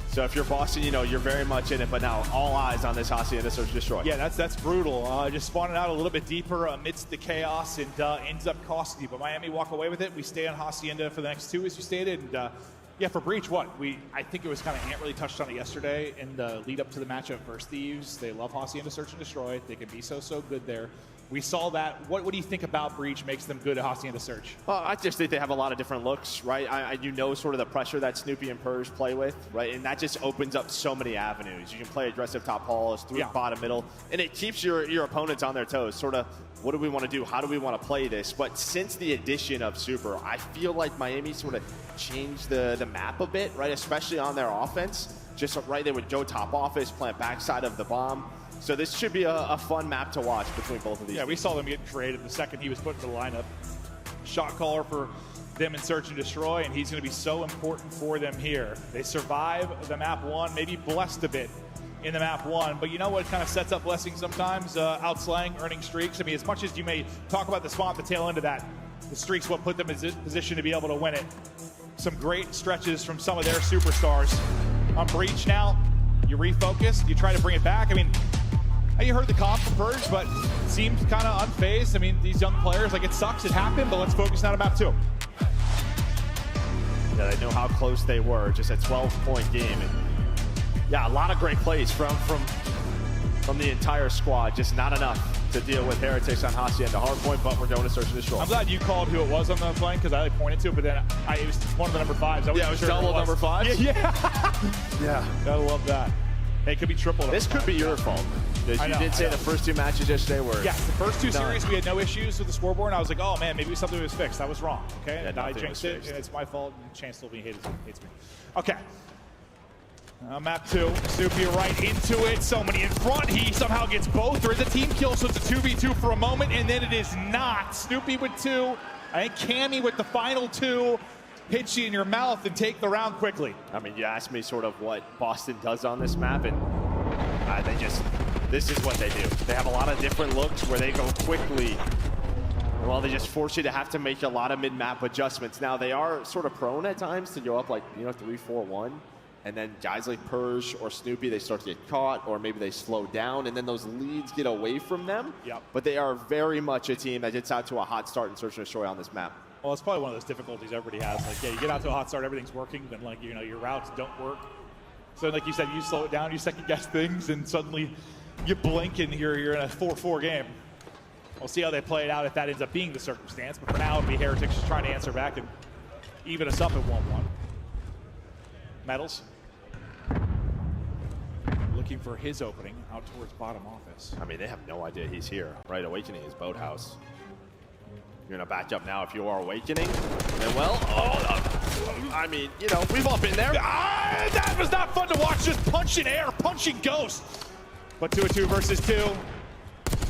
Speaker 17: So if you're Boston, you know, you're very much in it, but now all eyes on this Hacienda Search and Destroy.
Speaker 16: Yeah, that's brutal. Just spawning out a little bit deeper amidst the chaos, and ends up costing you. But Miami walk away with it. We stay on Hacienda for the next 2, as you stated. And yeah, for Breach, I think it was kind of Ant really touched on it yesterday in the lead up to the matchup versus Thieves. They love Hacienda Search and Destroy. They can be so good there. We saw that. What do you think about Breach makes them good at Hacienda Search?
Speaker 17: Well, I just think they have a lot of different looks, right? You know sort of the pressure that Snoopy and Purge play with, right? And that just opens up so many avenues. You can play aggressive top halls, through bottom middle, and it keeps your opponents on their toes. Sort of, what do we want to do? How do we want to play this? But since the addition of Super, I feel like Miami sort of changed the map a bit, right? Especially on their offense. Just right, they would go top office, plant backside of the bomb. So this should be a fun map to watch between both of these.
Speaker 16: Yeah, we saw them get creative the second he was put in the lineup. Shot caller for them in Search and Destroy, and he's going to be so important for them here. They survive the map 1, maybe blessed a bit in the map 1, but you know what kind of sets up blessings sometimes? Outslaying, earning streaks. I mean, as much as you may talk about the spawn at the tail end of that, the streaks what put them in position to be able to win it. Some great stretches from some of their superstars. On Breach now, you refocus, you try to bring it back. I mean, you heard the comp from Purge, but it seems kind of unfazed. I mean, these young players, like, it sucks, it happened, but let's focus on map 2.
Speaker 17: Yeah, they know how close they were, just a 12-point game. And yeah, a lot of great plays from the entire squad, just not enough to deal with Heretics on Hacienda Hardpoint, but we're going to Search and Destroy.
Speaker 16: I'm glad you called who it was on the flank, because I pointed to it, but then it was one of the number 5s.
Speaker 17: Yeah, it was double number 5?
Speaker 16: Yeah. Gotta love that. Hey, it could be triple.
Speaker 17: This could be your fault. Because you did say the first 2 matches yesterday were...
Speaker 16: Yeah, the first 2 series, we had no issues with the scoreboard, and I was like, oh man, maybe something was fixed. I was wrong, okay?
Speaker 17: Yeah,
Speaker 16: and I jinxed it, and it's my fault, and Chance still hates me. Okay. Map 2, Snoopy right into it, somebody in front, he somehow gets both. There is a team kill, so it's a 2v2 for a moment, and then it is not. Snoopy with 2, I think Cammy with the final 2, hit you in your mouth and take the round quickly.
Speaker 17: I mean, you asked me sort of what Boston does on this map, and this is what they do. They have a lot of different looks where they go quickly. Well, they just force you to have to make a lot of mid-map adjustments. Now, they are sort of prone at times to go up like, 3-4-1. And then guys like Purge or Snoopy, they start to get caught, or maybe they slow down, and then those leads get away from them.
Speaker 16: Yep.
Speaker 17: But they are very much a team that gets out to a hot start in Search and Destroy on this map.
Speaker 16: Well, it's probably one of those difficulties everybody has. Like, yeah, you get out to a hot start, everything's working, then like, you know, your routes don't work. So like you said, you slow it down, you second guess things, and suddenly you blink and you're in a 4-4 game. We'll see how they play it out if that ends up being the circumstance. But for now, it'll be Heretics just trying to answer back and even us up at 1-1. Metals looking for his opening out towards bottom office.
Speaker 17: I mean, they have no idea he's here, right? Awakening is Boathouse. You're going to back up now if you are Awakening. And well, I mean, you know, we've all been there.
Speaker 16: That was not fun to watch, just punching air, punching ghosts. But 2-2 versus 2.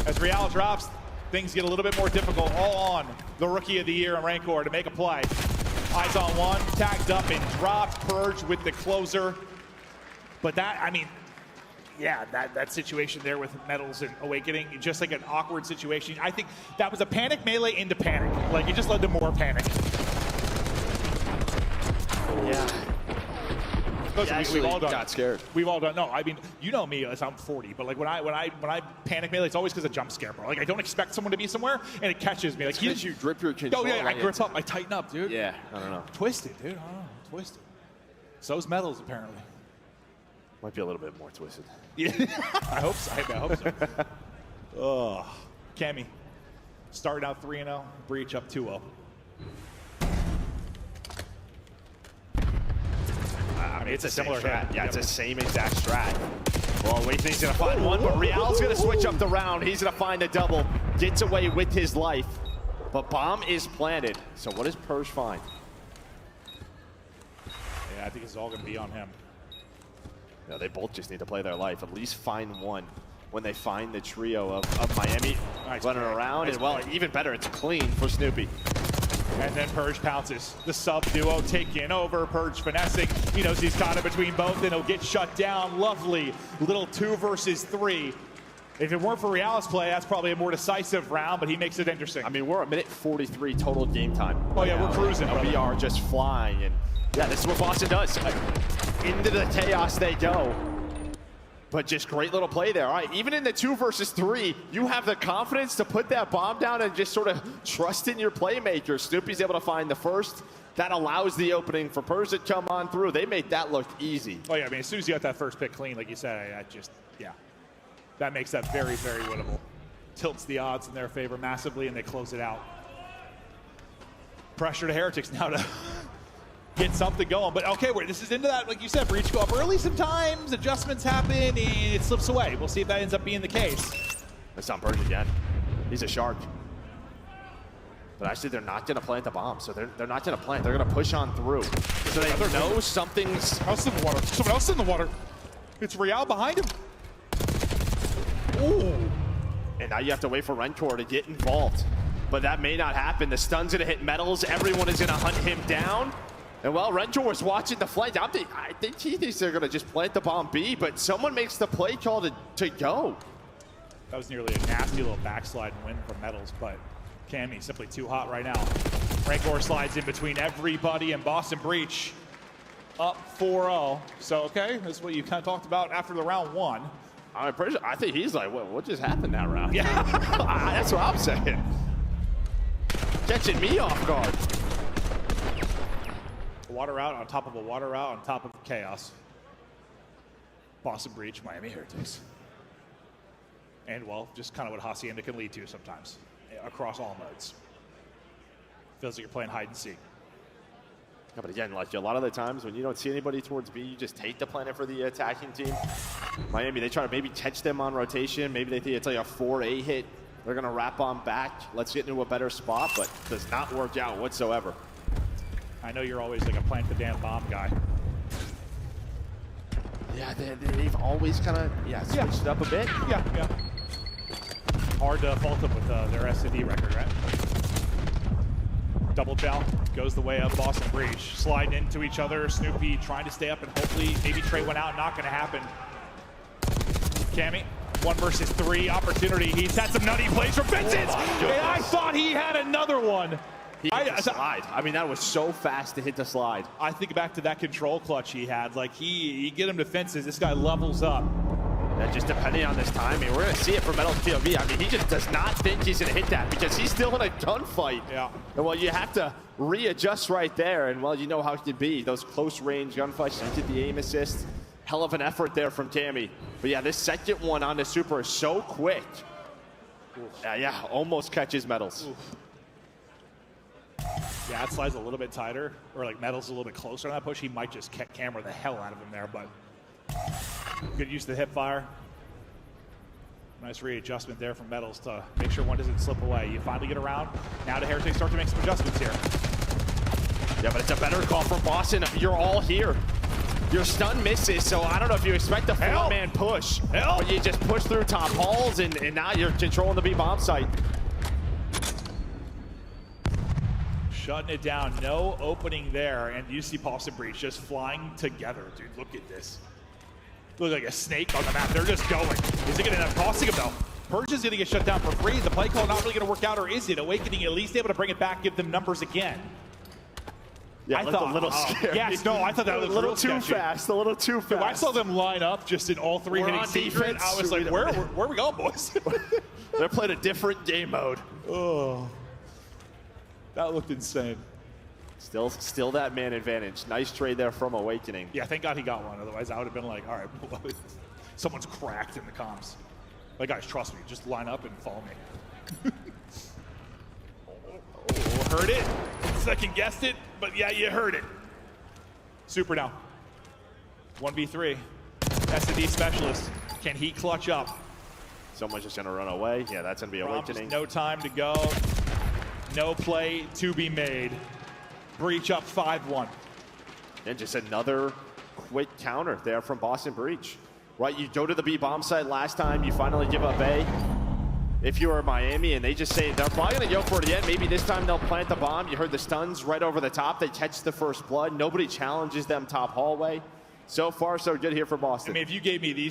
Speaker 16: As Real drops, things get a little bit more difficult. All on the Rookie of the Year in Rancor to make a play. Eyes on one, tagged up and dropped. Purge with the closer. But that, I mean, yeah, that situation there with Metals and Awakening, just like an awkward situation. I think that was a panic melee into panic. Like, it just led to more panic.
Speaker 17: Yeah.
Speaker 16: We've all done
Speaker 17: got scared.
Speaker 16: We've all done. No, I mean, you know me as I'm 40, but like when I panic melee, it's always because of jump scare, bro. Like, I don't expect someone to be somewhere and it catches me. Like,
Speaker 17: you drip your control.
Speaker 16: Oh yeah, I grip up, I tighten up, dude.
Speaker 17: Yeah, I don't know.
Speaker 16: Twisted, dude. I don't know, twisted. So's Metals apparently.
Speaker 17: Might be a little bit more twisted.
Speaker 16: Yeah, I hope so. I hope so. Oh, Cammy, starting out 3-0, Breach up 2-0.
Speaker 17: I mean,
Speaker 16: it's a similar
Speaker 17: strat. Yeah, it's the same exact strat. Well, Awakening's going to find one, but Real's going to switch up the round. He's going to find a double. Gets away with his life. But bomb is planted. So what does Purge find?
Speaker 16: Yeah, I think it's all going to be on him.
Speaker 17: No, they both just need to play their life. At least find one when they find the trio of Miami running around. And, well, even better, it's clean for Snoopy.
Speaker 16: And then Purge pounces. The sub duo taking over. Purge finessing. He knows he's caught in between both, and he'll get shut down. Lovely little 2 versus 3. If it weren't for Real's play, that's probably a more decisive round, but he makes it interesting.
Speaker 17: I mean, we're a minute 43 total game time.
Speaker 16: Oh, yeah, we're cruising.
Speaker 17: We are just flying. And yeah, this is what Boston does. Into the chaos they go. But just great little play there. All right, even in the 2 versus 3, you have the confidence to put that bomb down and just sort of trust in your playmaker. Snoopy's able to find the first. That allows the opening for Purge to come on through. They made that look easy.
Speaker 16: Oh, yeah, I mean, as soon as you got that first pick clean, like you said, yeah. That makes that very, very winnable. Tilts the odds in their favor massively, and they close it out. Pressure to Heretics now to get something going. But okay, this is into that, like you said, Breach go up early sometimes, adjustments happen, and it slips away. We'll see if that ends up being the case.
Speaker 17: It's on Purge again. He's a shark. But actually, they're not going to plant the bomb, so they're not going to plant. They're going to push on through. So they know something's...
Speaker 16: Someone else in the water. Someone else in the water. It's Real behind him. Ooh.
Speaker 17: And now you have to wait for Rencor to get involved. But that may not happen. The stun's going to hit Metals. Everyone is going to hunt him down. And well, Rencor was watching the flank. I think he thinks they're going to just plant the bomb B, but someone makes the play call to go.
Speaker 16: That was nearly a nasty little backslide and win for Metals, but Cammy simply too hot right now. Rancor slides in between everybody, and Boston Breach up 4-0. So, okay, this is what you kind of talked about after the round 1.
Speaker 17: I think he's like, what just happened that round? Yeah, that's what I'm saying. Catching me off guard.
Speaker 16: Water out on top of a water out on top of chaos. Boston Breach, Miami Heretics. And, well, just kind of what Hacienda can lead to sometimes across all modes. Feels like you're playing hide and seek.
Speaker 17: Yeah, but again, like a lot of the times when you don't see anybody towards B, you just take the planet for the attacking team. Miami, they try to maybe catch them on rotation. Maybe they think it's like a 4A hit. They're going to wrap on back. Let's get into a better spot, but does not work out whatsoever.
Speaker 16: I know you're always like a plant the damn bomb guy.
Speaker 17: Yeah, they've always kind of switched it up a bit.
Speaker 16: Yeah. Hard to fault them with their S&D record, right? Double chow goes the way of Boston Breach. Sliding into each other. Snoopy trying to stay up and hopefully maybe trade one out. Not going to happen. Cammy, 1 versus 3 opportunity. He's had some nutty plays from Vincent. And I thought he had another one.
Speaker 17: He hit the slide. I mean, that was so fast to hit the slide.
Speaker 16: I think back to that control clutch he had. Like, he get him to fences. This guy levels up.
Speaker 17: Yeah, just depending on this timing, we're going to see it from Metals POV. I mean, he just does not think he's going to hit that because he's still in a gunfight.
Speaker 16: Yeah.
Speaker 17: And, well, you have to readjust right there. And, well, you know how it can be. Those close-range gunfights, you get the aim assist. Hell of an effort there from Cammy. But, yeah, this second one on the Super is so quick. Yeah, almost catches Metals.
Speaker 16: Oof. Yeah, that slide's a little bit tighter, or like Metals a little bit closer on that push. He might just camera the hell out of him there, but good use of the hip fire. Nice readjustment there from Metals to make sure one doesn't slip away. You finally get around. Now the Heretics start to make some adjustments here.
Speaker 17: Yeah, but it's a better call from Boston. You're all here. Your stun misses, so I don't know if you expect a four-man push. But you just push through top halls, and now you're controlling the B-bomb site.
Speaker 16: Shutting it down, no opening there, and you see Boston Breach just flying together, dude. Look at this. Look like a snake on the map. They're just going. Is it going to end up costing him though? Purge is going to get shut down for free. The play call not really going to work out, or is it? Awakening at least able to bring it back, give them numbers again.
Speaker 17: Yeah,
Speaker 16: I thought
Speaker 17: a little scary.
Speaker 16: Yes, no, I thought that was
Speaker 17: a little too fast. A little too fast.
Speaker 16: If I saw them line up just in all three hitting secret, I was like, where are we going, boys?
Speaker 17: They're playing a different game mode.
Speaker 16: Oh, that looked insane.
Speaker 17: Still that man advantage. Nice trade there from Awakening.
Speaker 16: Yeah, thank God he got one. Otherwise, I would have been like, all right, someone's cracked in the comms. Like, guys, trust me. Just line up and follow me. Oh, heard it. Second guessed it, but yeah, you heard it. Super now. 1v3. S&D specialist. Can he clutch up?
Speaker 17: Someone's just going to run away. Yeah, that's going to be Awakening.
Speaker 16: No time to go. No play to be made. Breach up 5-1.
Speaker 17: And just another quick counter there from Boston Breach. Right, you go to the B-bomb site last time, you finally give up A. If you are Miami and they just say they're probably going to go for it again, maybe this time they'll plant the bomb. You heard the stuns right over the top. They catch the first blood. Nobody challenges them top hallway. So far, so good here for Boston.
Speaker 16: I mean, if you gave me these